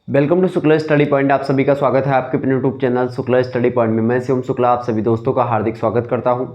Welcome to Shukla study point. आप सभी का स्वागत है आपके अपने YouTube channel Shukla study point में। मैं शिवम शुक्ला आप सभी दोस्तों का हार्दिक स्वागत करता हूं।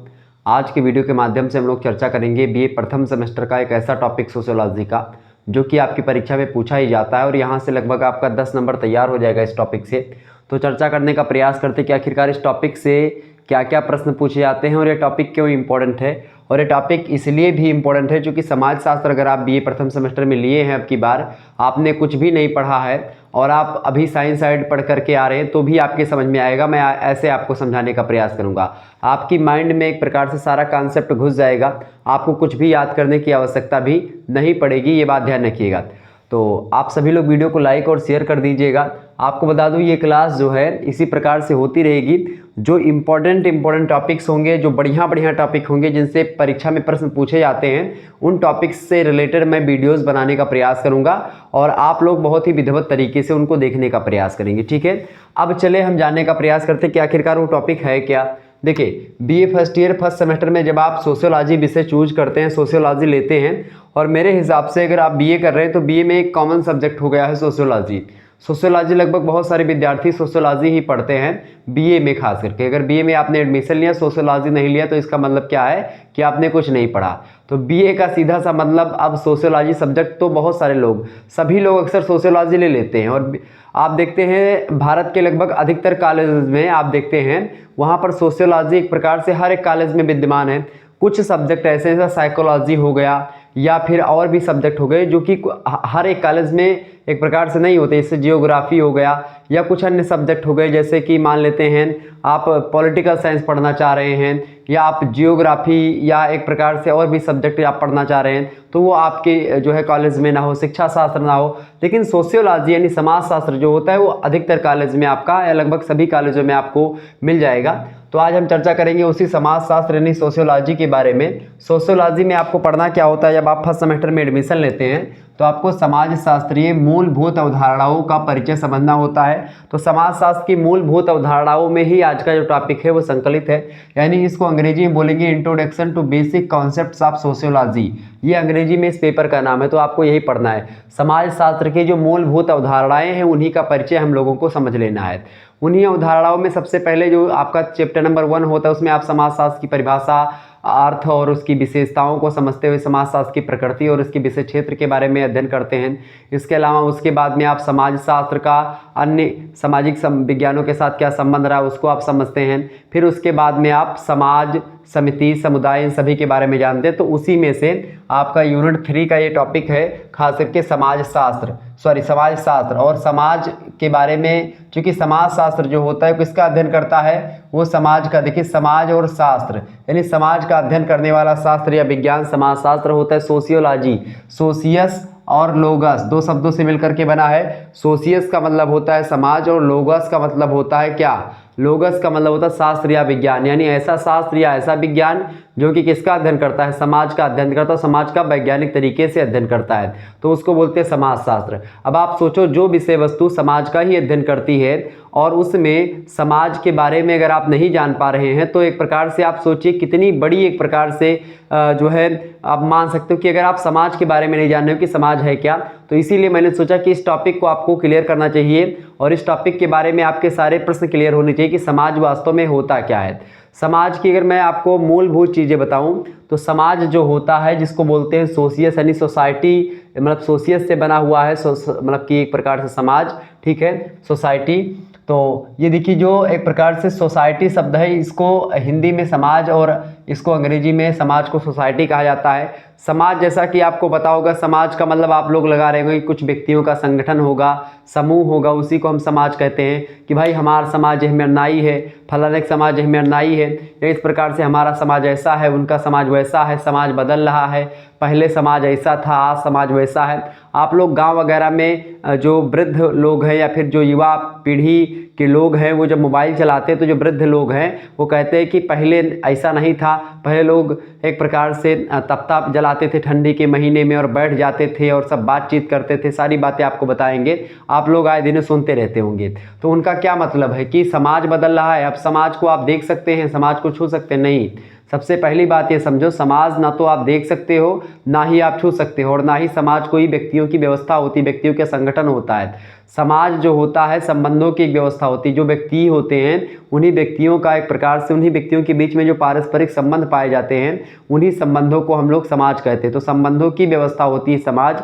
आज की वीडियो के माध्यम से हम लोग चर्चा करेंगे बीए प्रथम सेमेस्टर का एक ऐसा टॉपिक सोशियोलॉजी का जो कि आपकी परीक्षा में पूछा ही जाता है और यहाँ से लगभग आपका 10 नंबर तैयार हो जाएगा इस टॉपिक से। तो चर्चा करने का प्रयास करते कि आखिरकार इस टॉपिक से क्या क्या प्रश्न पूछे जाते हैं और ये टॉपिक क्यों इंपॉर्टेंट है। और ये टॉपिक इसलिए भी इम्पोर्टेंट है क्योंकि समाजशास्त्र अगर आप बीए प्रथम सेमेस्टर में लिए हैं, अब की बार आपने कुछ भी नहीं पढ़ा है और आप अभी साइंस साइड पढ़ करके आ रहे हैं तो भी आपके समझ में आएगा। मैं ऐसे आपको समझाने का प्रयास करूंगा। आपकी माइंड में एक प्रकार से सारा कॉन्सेप्ट घुस जाएगा, आपको कुछ भी याद करने की आवश्यकता भी नहीं पड़ेगी, ये बात ध्यान रखिएगा। तो आप सभी लोग वीडियो को लाइक और शेयर कर दीजिएगा। आपको बता दूं ये क्लास जो है इसी प्रकार से होती रहेगी। जो इम्पोर्टेंट टॉपिक्स होंगे, जो बढ़िया टॉपिक होंगे जिनसे परीक्षा में प्रश्न पूछे जाते हैं, उन टॉपिक्स से रिलेटेड मैं वीडियोस बनाने का प्रयास करूंगा और आप लोग बहुत ही विधिवत तरीके से उनको देखने का प्रयास करेंगे। ठीक है, अब चले हम जानने का प्रयास करते हैं कि आखिरकार वो टॉपिक है क्या। देखिए, BA first year first semester में जब आप सोशियोलॉजी विषय चूज करते हैं, सोशियोलॉजी लेते हैं, और मेरे हिसाब से अगर आप बीए कर रहे हैं तो बीए में एक कॉमन सब्जेक्ट हो गया है सोशियोलॉजी। सोशियोलॉजी लगभग बहुत सारे विद्यार्थी सोशियोलॉजी ही पढ़ते हैं बीए में, खास करके अगर बीए में आपने एडमिशन लिया सोशियोलॉजी नहीं लिया तो इसका मतलब क्या है कि आपने कुछ नहीं पढ़ा। तो बीए का सीधा सा मतलब अब सोशियोलॉजी सब्जेक्ट तो बहुत सारे लोग, सभी लोग अक्सर सोशियोलॉजी ले लेते हैं। और आप देखते हैं भारत के लगभग अधिकतर कॉलेज में आप देखते हैं वहाँ पर सोशियोलॉजी एक प्रकार से हर एक कॉलेज में विद्यमान है। कुछ सब्जेक्ट ऐसे हैं, साइकोलॉजी हो गया या फिर और भी सब्जेक्ट हो गए जो कि हर एक कॉलेज में एक प्रकार से नहीं होते। इससे जियोग्राफी हो गया या कुछ अन्य सब्जेक्ट हो गए, जैसे कि मान लेते हैं आप पॉलिटिकल साइंस पढ़ना चाह रहे हैं या आप जियोग्राफी या एक प्रकार से और भी सब्जेक्ट आप पढ़ना चाह रहे हैं, तो वो आपके जो है कॉलेज में ना हो, शिक्षा शास्त्र ना हो। लेकिन सोशियोलॉजी यानी समाजशास्त्र जो होता है वो अधिकतर कॉलेज में आपका या लगभग सभी कॉलेजों में आपको मिल जाएगा। तो आज हम चर्चा करेंगे उसी समाजशास्त्र यानी सोशियोलॉजी के बारे में। सोशियोलॉजी में आपको पढ़ना क्या होता है, जब आप फर्स्ट सेमेस्टर में एडमिशन लेते हैं तो आपको समाजशास्त्रीय मूलभूत अवधारणाओं का परिचय समझना होता है। तो समाजशास्त्र की मूलभूत अवधारणाओं में ही आज का जो टॉपिक है वो संकलित है, यानी इसको अंग्रेजी में बोलेंगे introduction to basic concepts of sociology. ये अंग्रेजी में इस पेपर का नाम है, तो आपको यही पढ़ना है। समाजशास्त्र की जो मूलभूत अवधारणाएं हैं उन्हीं का परिचय हम लोगों को समझ लेना है। उन्हीं अवधारणाओं में सबसे पहले जो आपका चैप्टर नंबर 1 होता है उसमें आप समाजशास्त्र की परिभाषा, अर्थ और उसकी विशेषताओं को समझते हुए समाजशास्त्र की प्रकृति और उसके विषय क्षेत्र के बारे में अध्ययन करते हैं। इसके अलावा उसके बाद में आप समाजशास्त्र का अन्य सामाजिक विज्ञानों के साथ क्या संबंध रहा है उसको आप समझते हैं। फिर उसके बाद में आप समाज, समिति, समुदाय, इन सभी के बारे में जानते हैं। तो उसी में से आपका यूनिट 3 का ये टॉपिक है, खास करके समाजशास्त्र और समाज के बारे में। चूँकि समाजशास्त्र जो होता है किसका अध्ययन करता है, वो समाज का। देखिए, समाज और शास्त्र यानी समाज का अध्ययन करने वाला शास्त्र या विज्ञान समाजशास्त्र होता है। सोशियोलॉजी, सोशियस और लोगस दो शब्दों से मिलकर के बना है। सोशियस का मतलब होता है समाज और लोगस का मतलब होता है क्या, लोगस का मतलब होता है शास्त्र या विज्ञान, यानी ऐसा शास्त्र या ऐसा विज्ञान जो कि किसका अध्ययन करता है, समाज का अध्ययन करता है, समाज का वैज्ञानिक तरीके से अध्ययन करता है, तो उसको बोलते हैं समाजशास्त्र। अब आप सोचो, जो विषय वस्तु समाज का ही अध्ययन करती है और उसमें समाज के बारे में अगर आप नहीं जान पा रहे हैं तो एक प्रकार से आप सोचिए कितनी बड़ी एक प्रकार से जो है आप मान सकते हो कि अगर आप समाज के बारे में नहीं जान रहे हो कि समाज है क्या। तो इसीलिए मैंने सोचा कि इस टॉपिक को आपको क्लियर करना चाहिए और इस टॉपिक के बारे में आपके सारे प्रश्न क्लियर होने चाहिए कि समाज वास्तव में होता क्या है। समाज की अगर मैं आपको मूलभूत चीज़ें बताऊं तो समाज जो होता है जिसको बोलते हैं सोशियस यानी सोसाइटी, मतलब सोशियस से बना हुआ है, मतलब कि एक प्रकार से समाज, ठीक है, सोसाइटी। तो ये देखिए, जो एक प्रकार से सोसाइटी शब्द है इसको हिंदी में समाज और इसको अंग्रेजी में समाज को सोसाइटी कहा जाता है। समाज, जैसा कि आपको पता होगा, समाज का मतलब आप लोग लगा रहे होंगे कि कुछ व्यक्तियों का संगठन होगा, समूह होगा, उसी को हम समाज कहते हैं कि भाई हमारा समाज में अन्यायी है, फलाने समाज में अन्यायी है, या इस प्रकार से हमारा समाज ऐसा है, उनका समाज वैसा है, समाज बदल रहा है, पहले समाज ऐसा था, आज समाज वैसा है। आप लोग गांव वगैरह में जो वृद्ध लोग हैं या फिर जो युवा पीढ़ी के लोग हैं, वो जब मोबाइल चलाते हैं तो जो वृद्ध लोग हैं वो कहते हैं कि पहले ऐसा नहीं था, पहले लोग एक प्रकार से तपता जलाते थे ठंडी के महीने में और बैठ जाते थे और सब बातचीत करते थे। सारी बातें आपको बताएंगे, आप लोग आए दिन सुनते रहते होंगे। तो उनका क्या मतलब है कि समाज बदल रहा है। अब समाज को आप देख सकते हैं, समाज को छू सकते हैं? नहीं, सबसे पहली बात ये समझो, समाज ना तो आप देख सकते हो, ना ही आप छू सकते हो, और ना ही समाज कोई व्यक्तियों की व्यवस्था होती, व्यक्तियों का संगठन होता है। समाज जो होता है संबंधों की एक व्यवस्था होती है। जो व्यक्ति होते हैं उन्हीं व्यक्तियों का एक प्रकार से, उन्हीं व्यक्तियों के बीच में जो पारस्परिक संबंध पाए जाते हैं, उन्हीं संबंधों को हम लोग समाज कहते हैं। तो संबंधों की व्यवस्था होती है समाज।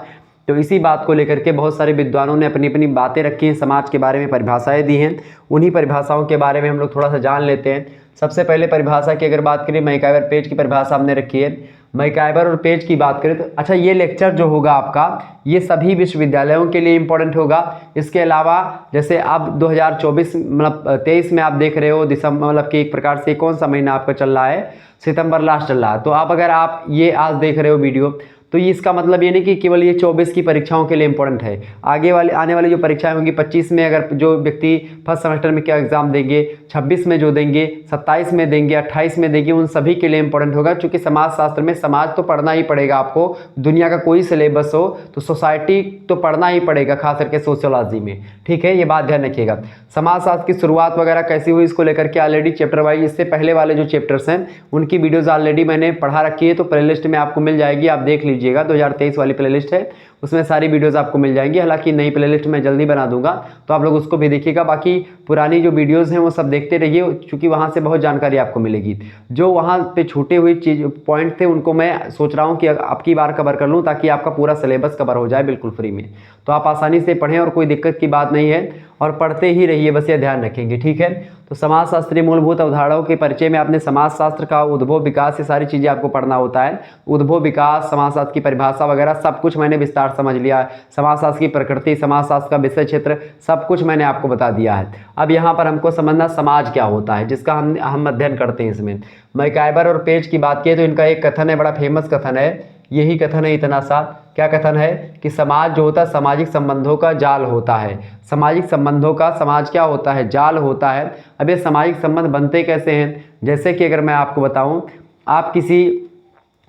तो इसी बात को लेकर के बहुत सारे विद्वानों ने अपनी अपनी बातें रखी हैं, समाज के बारे में परिभाषाएं दी हैं। उन्हीं परिभाषाओं के बारे में हम लोग थोड़ा सा जान लेते हैं। सबसे पहले परिभाषा की अगर बात करें, मैकाइवर पेज की परिभाषा हमने रखी है। मैकाइवर और पेज की बात करें तो अच्छा, ये लेक्चर जो होगा आपका, ये सभी विश्वविद्यालयों के लिए इंपॉर्टेंट होगा। इसके अलावा जैसे अब 2024 मतलब 23 में आप देख रहे हो, दिसंबर मतलब कि एक प्रकार से कौन सा महीना आपका चल रहा है, सितंबर लास्ट चल रहा है। तो आप अगर आप ये आज देख रहे हो वीडियो, तो ये इसका मतलब ये नहीं कि केवल ये 24 की परीक्षाओं के लिए इंपॉर्टेंट है। आगे वाले आने वाली जो परीक्षाएं होंगी 25 में, अगर जो व्यक्ति फर्स्ट सेमेस्टर में क्या एग्जाम देंगे, 26 में जो देंगे, 27 में देंगे, 28 में देंगे, उन सभी के लिए इंपॉर्टेंट होगा। क्योंकि समाजशास्त्र में समाज तो पढ़ना ही पड़ेगा आपको, दुनिया का कोई सिलेबस हो तो सोसाइटी तो पढ़ना ही पड़ेगा, खास करके सोशियोलॉजी में। ठीक है, ये बात ध्यान रखिएगा। समाजशास्त्र की शुरुआत वगैरह कैसी हुई, इसको लेकर के ऑलरेडी चैप्टर वाइज, इससे पहले वाले जो चैप्टर्स हैं उनकी वीडियोस ऑलरेडी मैंने पढ़ा रखी है, तो प्लेलिस्ट में आपको मिल जाएगी, आप देख लीजिएगा। 2023 वाली प्लेलिस्ट है, उसमें सारी वीडियोस आपको मिल जाएंगी। हालांकि नई प्लेलिस्ट मैं जल्दी बना दूंगा, तो आप लोग उसको भी देखिएगा। बाकी पुरानी जो वीडियोस हैं वो सब देखते रहिए, क्योंकि वहाँ से बहुत जानकारी आपको मिलेगी। जो वहाँ पे छूटे हुए चीज पॉइंट थे उनको मैं सोच रहा हूँ कि आपकी बार कवर कर लूँ, ताकि आपका पूरा सिलेबस कवर हो जाए बिल्कुल फ्री में। तो आप आसानी से पढ़ें और कोई दिक्कत की बात नहीं है, और पढ़ते ही रहिए, बस ये ध्यान रखेंगे। ठीक है, तो समाजशास्त्रीय मूलभूत अवधारणाओं के परिचय में आपने समाजशास्त्र का उद्भव विकास, ये सारी चीज़ें आपको पढ़ना होता है। उद्भव विकास, समाजशास्त्र की परिभाषा वगैरह सब कुछ मैंने विस्तार समझ लिया है। समाजशास्त्र की प्रकृति, समाजशास्त्र का विषय क्षेत्र, सब कुछ मैंने आपको बता दिया है। अब यहाँ पर हमको समझना समाज क्या होता है, जिसका हम अध्ययन करते हैं इसमें। मैकाइवर और पेज की बात की तो इनका एक कथन है, बड़ा फेमस कथन है, यही कथन है इतना सा। क्या कथन है कि समाज जो होता है सामाजिक संबंधों का जाल होता है। सामाजिक संबंधों का, समाज क्या होता है, जाल होता है। अब ये सामाजिक संबंध बनते कैसे हैं, जैसे कि अगर मैं आपको बताऊं, आप किसी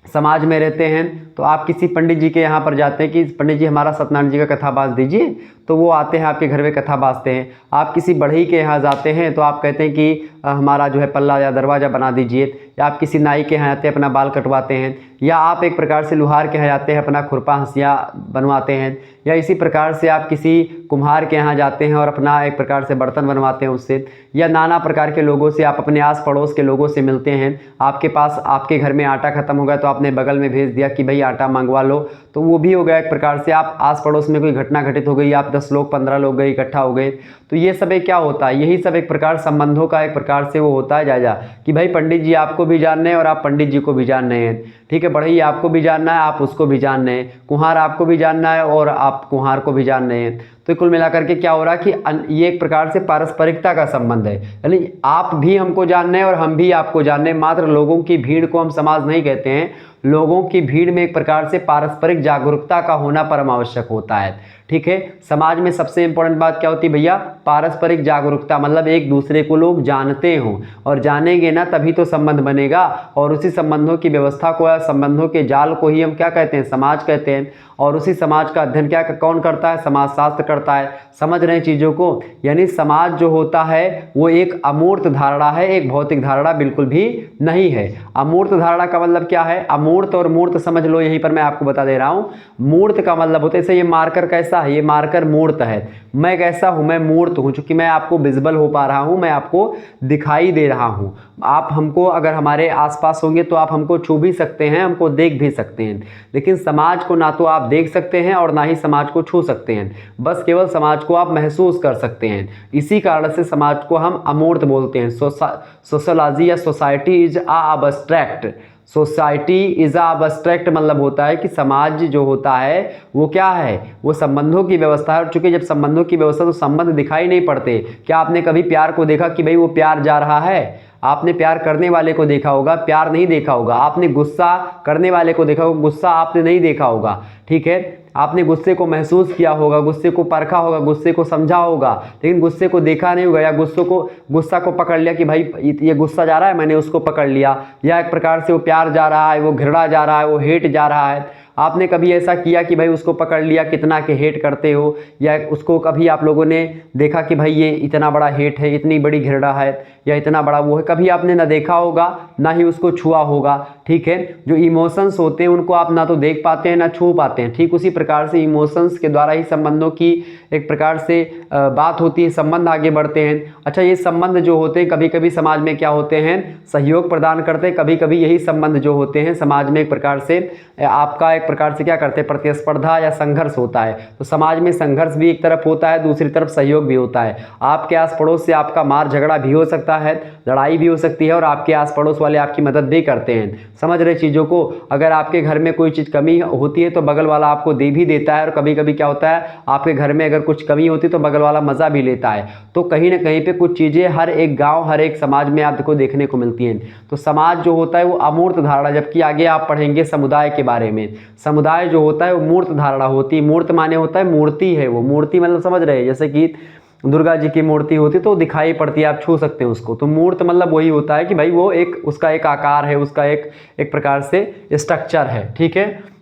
समाज में रहते हैं तो आप किसी पंडित जी के यहाँ पर जाते हैं कि पंडित जी हमारा सत्यनारायण जी का कथा बाँच दीजिए, तो वो आते हैं आपके घर में कथा बाँचते हैं। आप किसी बढ़ई के यहाँ जाते हैं तो आप कहते हैं कि हमारा जो है पल्ला या दरवाज़ा बना दीजिए, या आप किसी नाई के यहाँ जाते हैं अपना बाल कटवाते हैं, या आप एक प्रकार से लुहार के यहाँ जाते हैं अपना खुरपा हंसिया बनवाते हैं, या इसी प्रकार से आप किसी कुम्हार के यहाँ जाते हैं और अपना एक प्रकार से बर्तन बनवाते हैं उससे, या नाना प्रकार के लोगों से आप अपने आस पड़ोस के लोगों से मिलते हैं। आपके पास, आपके घर में आटा खत्म हो गया तो आपने बगल में भेज दिया कि भाई आटा मंगवा लो, तो वो भी हो गया एक प्रकार से। आप आस पड़ोस में कोई घटना घटित हो गई, आप 10 लोग 15 लोग गए इकट्ठा हो गए, तो ये सब एक क्या होता है, यही सब एक प्रकार संबंधों का एक प्रकार से वो होता है जायजा, कि भाई पंडित जी आपको भी जानने हैं और आप पंडित जी को भी जानने हैं। ठीक है, बढ़ई आपको भी जानना है, आप उसको भी जानने हैं, कुम्हार आपको भी जानना है और आप कुम्हार को भी जानने हैं। तो कुल मिलाकर के क्या हो रहा है कि ये एक प्रकार से पारस्परिकता का संबंध है, यानी आप भी हमको जानने हैं और हम भी आपको जानने हैं। मात्र लोगों की भीड़ को हम समाज नहीं कहते हैं, लोगों की भीड़ में एक प्रकार से पारस्परिक जागरूकता का होना परम आवश्यक होता है। ठीक है, समाज में सबसे इंपॉर्टेंट बात क्या होती है भैया, पारस्परिक जागरूकता, मतलब एक दूसरे को लोग जानते हों, और जानेंगे ना तभी तो संबंध बनेगा, और उसी संबंधों की व्यवस्था को या संबंधों के जाल को ही हम क्या कहते हैं, समाज कहते हैं। और उसी समाज का अध्ययन क्या कौन करता है, समाजशास्त्र करता है। समझ रहे हैं चीज़ों को, यानी समाज जो होता है वो एक अमूर्त धारणा है, एक भौतिक धारणा बिल्कुल भी नहीं है। अमूर्त धारणा का मतलब क्या है, अमूर्त और मूर्त समझ लो, यहीं पर मैं आपको बता दे रहा हूँ। मूर्त का मतलब होता है, जैसे ये मार्कर कैसा है, ये मार्कर मूर्त है, मैं कैसा हूँ, मैं मूर्त हूँ, चूंकि मैं आपको विजिबल हो पा रहा हूँ, मैं आपको दिखाई दे रहा हूँ। आप हमको अगर हमारे आसपास होंगे तो आप हमको छू भी सकते हैं, हमको देख भी सकते हैं, लेकिन समाज को ना तो आप देख सकते हैं और ना ही समाज को छू सकते हैं, बस केवल समाज को आप महसूस कर सकते हैं। इसी कारण से समाज को हम अमूर्त बोलते हैं। सोशियोलॉजी या society is abstract, society is abstract मतलब होता है कि समाज जो होता है वो क्या है, वो संबंधों की व्यवस्था है। और चूंकि जब संबंधों की व्यवस्था, तो संबंध दिखाई नहीं पड़ते। क्या आपने कभी प्यार को देखा कि भाई वो प्यार जा रहा है? आपने प्यार करने वाले को देखा होगा, प्यार नहीं देखा होगा। आपने गुस्सा करने वाले को देखा होगा, गुस्सा आपने नहीं देखा होगा। ठीक है, आपने गुस्से को महसूस किया होगा, गुस्से को परखा होगा, गुस्से को समझा होगा, लेकिन गुस्से को देखा नहीं होगा, या गुस्सा को पकड़ लिया कि भाई ये गुस्सा जा रहा है, मैंने उसको पकड़ लिया, या एक प्रकार से वो प्यार जा रहा है, वो घृणा जा रहा है, वो हेट जा रहा है। आपने कभी ऐसा किया कि भाई उसको पकड़ लिया कितना के हेट करते हो, या उसको कभी आप लोगों ने देखा कि भाई ये इतना बड़ा हेट है, इतनी बड़ी घृणा है, या इतना बड़ा वो है, कभी आपने ना देखा होगा ना ही उसको छुआ होगा। ठीक है, जो इमोशंस होते हैं उनको आप ना तो देख पाते हैं ना छू पाते हैं। ठीक उसी प्रकार से इमोशंस के द्वारा ही संबंधों की एक प्रकार से बात होती है, संबंध आगे बढ़ते हैं। अच्छा, ये संबंध जो होते हैं कभी कभी समाज में क्या होते हैं, सहयोग प्रदान करते हैं, कभी कभी यही संबंध जो होते हैं समाज में एक प्रकार से आपका एक प्रकार से क्या करते हैं, प्रतिस्पर्धा या संघर्ष होता है। तो समाज में संघर्ष भी एक तरफ होता है, दूसरी तरफ सहयोग भी होता है। आपके आस पड़ोस से आपका मार झगड़ा भी हो सकता है, लड़ाई भी हो सकती है, और आपके आस पड़ोस वाले आपकी मदद भी करते हैं। समझ रहे चीज़ों को। अगर आपके घर में कोई चीज़ कमी होती है तो बगल वाला आपको दे भी देता है, और कभी कभी क्या होता है आपके घर में अगर कुछ कमी होती है तो बगल वाला मज़ा भी लेता है। तो कहीं ना कहीं पे कुछ चीज़ें हर एक गांव हर एक समाज में आपको देखने को मिलती हैं। तो समाज जो होता है वो अमूर्त धारणा, जबकि आगे आप पढ़ेंगे समुदाय के बारे में। समुदाय जो होता है वो मूर्त धारणा होती है। मूर्त माने होता है मूर्ति है, वो मूर्ति मतलब समझ रहे हैं, जैसे कि दुर्गा जी की मूर्ति होती तो दिखाई पड़ती है, आप छू सकते हैं उसको। तो मूर्त मतलब वही होता है कि भाई वो एक उसका एक आकार है, उसका एक प्रकार से स्ट्रक्चर है। ठीक है,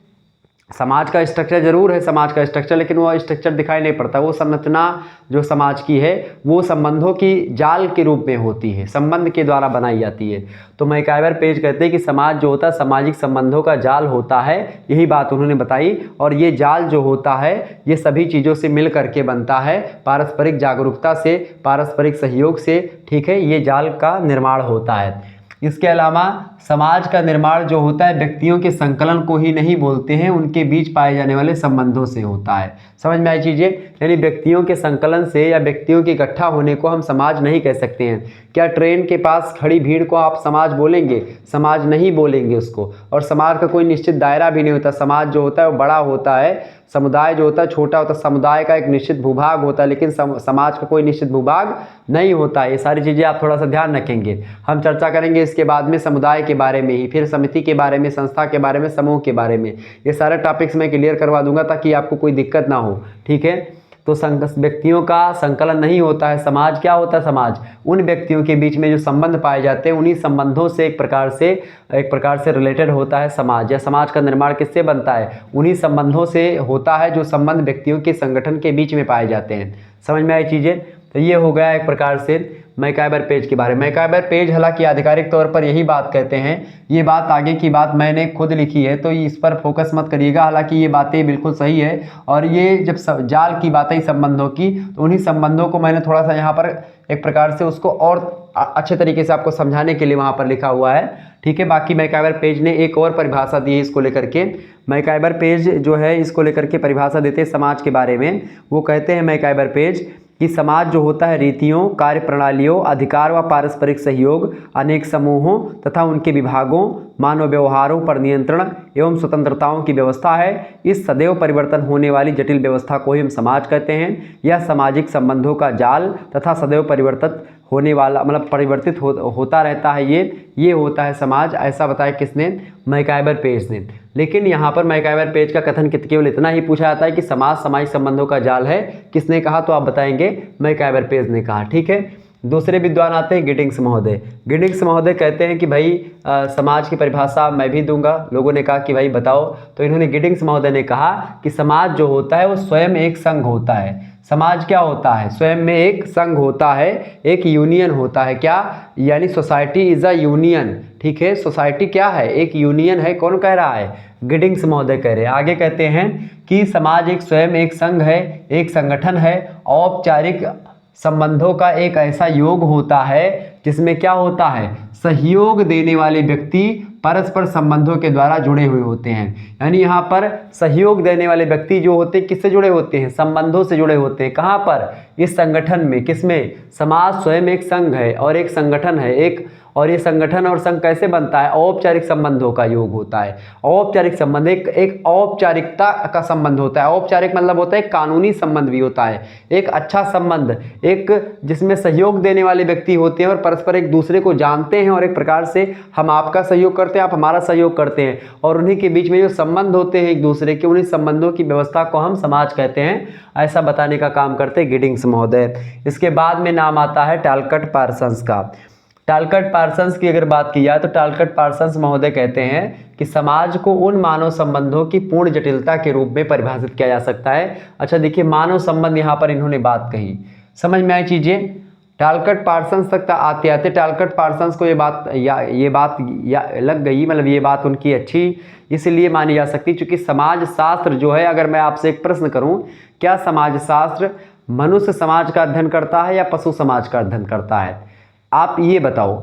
समाज का स्ट्रक्चर जरूर है, समाज का स्ट्रक्चर, लेकिन वो स्ट्रक्चर दिखाई नहीं पड़ता। वो संरचना जो समाज की है वो संबंधों की जाल के रूप में होती है, संबंध के द्वारा बनाई जाती है। तो मैकाइवर पेज कहते हैं कि समाज जो होता है सामाजिक संबंधों का जाल होता है, यही बात उन्होंने बताई। और ये जाल जो होता है ये सभी चीज़ों से मिल करके बनता है, पारस्परिक जागरूकता से, पारस्परिक सहयोग से। ठीक है, ये जाल का निर्माण होता है। इसके अलावा समाज का निर्माण जो होता है व्यक्तियों के संकलन को ही नहीं बोलते हैं, उनके बीच पाए जाने वाले संबंधों से होता है। समझ में आई चीज़ें। यानी व्यक्तियों के संकलन से या व्यक्तियों के इकट्ठा होने को हम समाज नहीं कह सकते हैं। क्या ट्रेन के पास खड़ी भीड़ को आप समाज बोलेंगे? समाज नहीं बोलेंगे उसको। और समाज का कोई निश्चित दायरा भी नहीं होता। समाज जो होता है वो बड़ा होता है, समुदाय जो होता है छोटा होता है। समुदाय का एक निश्चित भूभाग होता है, लेकिन समाज का कोई निश्चित भूभाग नहीं होता है। ये सारी चीज़ें आप थोड़ा सा ध्यान रखेंगे। हम चर्चा करेंगे इसके बाद में समुदाय के बारे में ही, फिर समिति के बारे में, संस्था के बारे में, समूह के बारे में। ये सारे टॉपिक्स मैं क्लियर करवा दूंगा ताकि आपको कोई दिक्कत ना हो। ठीक है, तो व्यक्तियों का संकलन नहीं होता है। समाज क्या होता है? समाज उन व्यक्तियों के बीच में जो संबंध पाए जाते हैं, उन्हीं संबंधों से एक प्रकार से रिलेटेड होता है समाज। या समाज का निर्माण किससे बनता है? उन्हीं संबंधों से होता है जो संबंध व्यक्तियों के संगठन के बीच में पाए जाते हैं। समझ में आई चीज़ें। तो ये हो गया एक प्रकार से मैकाइवर पेज के बारे में। मैकाइवर पेज हालांकि आधिकारिक तौर पर यही बात कहते हैं, ये बात आगे की बात मैंने खुद लिखी है तो इस पर फोकस मत करिएगा। हालांकि ये बातें बिल्कुल सही है, और ये जब जाल की बात आई संबंधों की, तो उन्हीं संबंधों को मैंने थोड़ा सा यहाँ पर एक प्रकार से उसको और अच्छे तरीके से आपको समझाने के लिए वहाँ पर लिखा हुआ है। ठीक है, बाकी मैकाइवर पेज ने एक और परिभाषा दी है इसको लेकर के। मैकाइवर पेज जो है इसको लेकर के परिभाषा देते हैं समाज के बारे में। वो कहते हैं मैकाइवर पेज कि समाज जो होता है रीतियों, कार्य प्रणालियों, अधिकार व पारस्परिक सहयोग, अनेक समूहों तथा उनके विभागों, मानव व्यवहारों पर नियंत्रण एवं स्वतंत्रताओं की व्यवस्था है। इस सदैव परिवर्तन होने वाली जटिल व्यवस्था को ही हम समाज कहते हैं। यह सामाजिक संबंधों का जाल तथा सदैव परिवर्तित होने वाला मतलब परिवर्तित होता रहता है, ये होता है समाज। ऐसा बताया किसने? मैकाइवर पेज ने। लेकिन यहाँ पर मैकाइवर पेज का कथन केवल इतना ही पूछा जाता है कि समाज सामाजिक संबंधों का जाल है। किसने कहा? तो आप बताएंगे मैकाइवर पेज ने कहा। ठीक है, दूसरे विद्वान आते हैं गिडिंग्स महोदय। गिडिंग्स महोदय कहते हैं कि भाई समाज की परिभाषा मैं भी दूंगा। लोगों ने कहा कि भाई बताओ, तो इन्होंने गिडिंग्स महोदय ने कहा कि समाज जो होता है वो स्वयं एक संघ होता है। समाज क्या होता है? स्वयं में एक संघ होता है, एक यूनियन होता है। क्या? यानी सोसाइटी इज अ यूनियन। ठीक है, सोसाइटी क्या है? एक यूनियन है। कौन कह रहा है? गिडिंग्स महोदय कह रहे हैं। आगे कहते हैं कि समाज एक स्वयं एक संघ है, एक संगठन है, औपचारिक संबंधों का एक ऐसा योग होता है जिसमें क्या होता है? सहयोग देने वाले व्यक्ति परस्पर संबंधों के द्वारा जुड़े हुए होते हैं। यानी यहाँ पर सहयोग देने वाले व्यक्ति जो होते हैं किससे जुड़े होते हैं? संबंधों से जुड़े होते हैं। कहाँ पर? इस संगठन में। किसमें? समाज स्वयं एक संघ है और एक संगठन है। और ये संगठन और संघ कैसे बनता है? औपचारिक संबंधों का योग होता है। औपचारिक संबंध एक औपचारिकता का संबंध होता है। औपचारिक मतलब होता है कानूनी संबंध भी होता है, एक अच्छा संबंध, एक जिसमें सहयोग देने वाले व्यक्ति होते हैं और परस्पर एक दूसरे को जानते हैं, और एक प्रकार से हम आपका सहयोग करते हैं, आप हमारा सहयोग करते हैं, और उन्हीं के बीच में जो संबंध होते हैं एक दूसरे के, उन्हीं संबंधों की व्यवस्था को हम समाज कहते हैं। ऐसा बताने का काम करते हैं गिडिंग्स महोदय। इसके बाद में नाम आता है टैलकट पार्सन्स का। टालकट पार्सन्स की अगर बात की जाए तो टालकट पार्सन्स महोदय कहते हैं कि समाज को उन मानव संबंधों की पूर्ण जटिलता के रूप में परिभाषित किया जा सकता है। अच्छा देखिए, मानव संबंध यहाँ पर इन्होंने बात कही, समझ में आई चीजें। टालकट पार्सन्स तक आते आते टालकट पार्सन्स को ये बात लग गई, मतलब ये बात उनकी अच्छी इसलिए मानी जा सकती क्योंकि समाज शास्त्र जो है, अगर मैं आपसे एक प्रश्न करूं, क्या समाज शास्त्र मनुष्य समाज का अध्ययन करता है या पशु समाज का अध्ययन करता है? आप ये बताओ,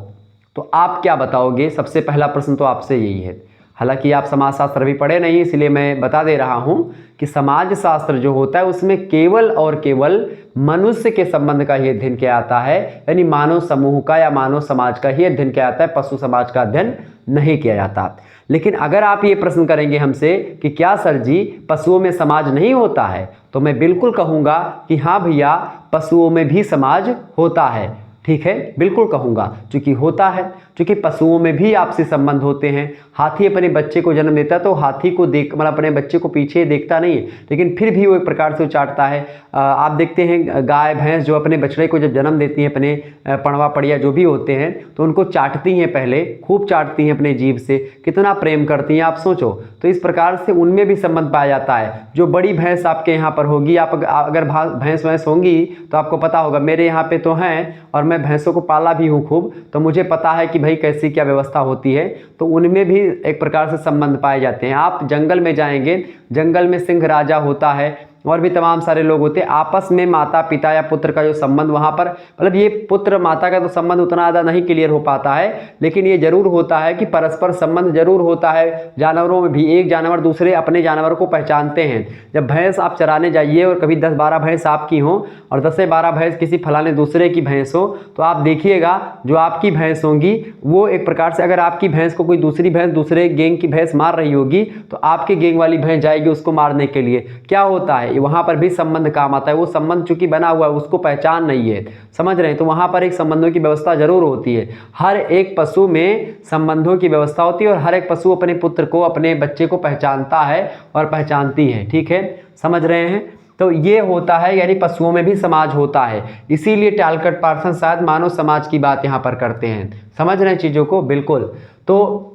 तो आप क्या बताओगे? सबसे पहला प्रश्न तो आपसे यही है। हालांकि आप समाजशास्त्र भी पढ़े नहीं, इसलिए मैं बता दे रहा हूं कि समाज शास्त्र जो होता है उसमें केवल और केवल मनुष्य के संबंध का ही अध्ययन किया जाता है, यानी मानव समूह का या मानव समाज का ही अध्ययन किया जाता है, पशु समाज का अध्ययन नहीं किया जाता। लेकिन अगर आप ये प्रश्न करेंगे हमसे कि क्या सर जी पशुओं में समाज नहीं होता है, तो मैं बिल्कुल कहूँगा कि हाँ भैया, पशुओं में भी समाज होता है। ठीक है, बिल्कुल कहूँगा, क्योंकि होता है, क्योंकि पशुओं में भी आपसी संबंध होते हैं। हाथी अपने बच्चे को जन्म देता है तो हाथी को देख, मतलब अपने बच्चे को पीछे देखता नहीं है, लेकिन फिर भी वो एक प्रकार से चाटता है। आप देखते हैं गाय भैंस जो अपने बछड़े को जब जन्म देती हैं, अपने पड़वा पड़िया जो भी होते हैं, तो उनको चाटती हैं, पहले खूब चाटती हैं अपने जीभ से, कितना प्रेम करती हैं आप सोचो। तो इस प्रकार से उनमें भी संबंध पाया जाता है। जो बड़ी भैंस आपके यहाँ पर होगी, आप अगर भैंस वैंस होंगी तो आपको पता होगा, मेरे यहाँ पे तो हैं और मैं भैंसों को पाला भी हूँ खूब, तो मुझे पता है कि भाई कैसी क्या व्यवस्था होती है। तो उनमें भी एक प्रकार से संबंध पाए जाते हैं। आप जंगल में जाएंगे, जंगल में सिंह राजा होता है और भी तमाम सारे लोग होते हैं, आपस में माता पिता या पुत्र का जो संबंध वहाँ पर, मतलब ये पुत्र माता का तो संबंध उतना ज़्यादा नहीं क्लियर हो पाता है, लेकिन ये जरूर होता है कि परस्पर संबंध जरूर होता है। जानवरों में भी एक जानवर दूसरे अपने जानवर को पहचानते हैं। जब भैंस आप चराने जाइए और कभी 10-12 भैंस आपकी हों और 10 से 12 भैंस किसी फलाने दूसरे की भैंस हो, तो आप देखिएगा जो आपकी भैंस होंगी वो एक प्रकार से, अगर आपकी भैंस को कोई दूसरी भैंस दूसरे गैंग की भैंस मार रही होगी तो आपके गैंग वाली भैंस जाएगी उसको मारने के लिए। क्या होता है, वहां पर भी संबंध काम आता है। वो संबंध चूंकि बना हुआ है, उसको पहचान नहीं है, समझ रहे हैं, तो वहां पर एक संबंधों की व्यवस्था जरूर होती है। हर एक पशु में संबंधों की व्यवस्था होती है और हर एक पशु अपने पुत्र को, अपने बच्चे को पहचानता है और पहचानती है। ठीक है, समझ रहे हैं। तो ये होता है, यानी पशुओं में भी समाज होता है। इसीलिए टालकट पार्सन शायद मानव समाज की बात यहाँ पर करते हैं। समझ रहे हैं चीजों को, बिल्कुल। तो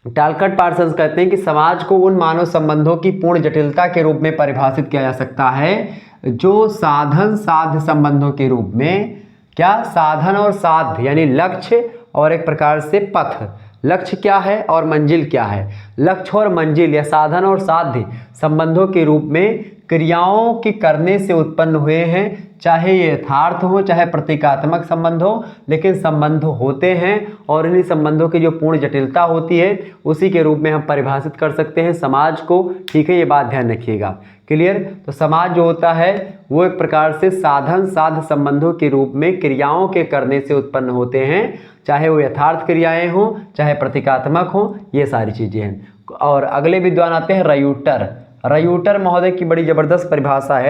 टालकट पार्सन्स कहते हैं कि समाज को उन मानव संबंधों की पूर्ण जटिलता के रूप में परिभाषित किया जा सकता है जो साधन साध्य संबंधों के रूप में, क्या, साधन और साध्य यानी लक्ष्य और एक प्रकार से पथ। लक्ष्य क्या है और मंजिल क्या है? लक्ष्य और मंजिल या साधन और साध्य संबंधों के रूप में क्रियाओं के करने से उत्पन्न हुए हैं, चाहे ये यथार्थ हो चाहे प्रतीकात्मक संबंध हो, लेकिन संबंध होते हैं और इन्हीं संबंधों की जो पूर्ण जटिलता होती है उसी के रूप में हम परिभाषित कर सकते हैं समाज को। ठीक है, ये बात ध्यान रखिएगा, क्लियर। तो समाज जो होता है वो एक प्रकार से साधन साध्य संबंधों के रूप में क्रियाओं के करने से उत्पन्न होते हैं, चाहे वो यथार्थ क्रियाएं हों चाहे प्रतीकात्मक हों, ये सारी चीजें हैं। और अगले विद्वान आते हैं रयूटर। रयूटर महोदय की बड़ी जबरदस्त परिभाषा है।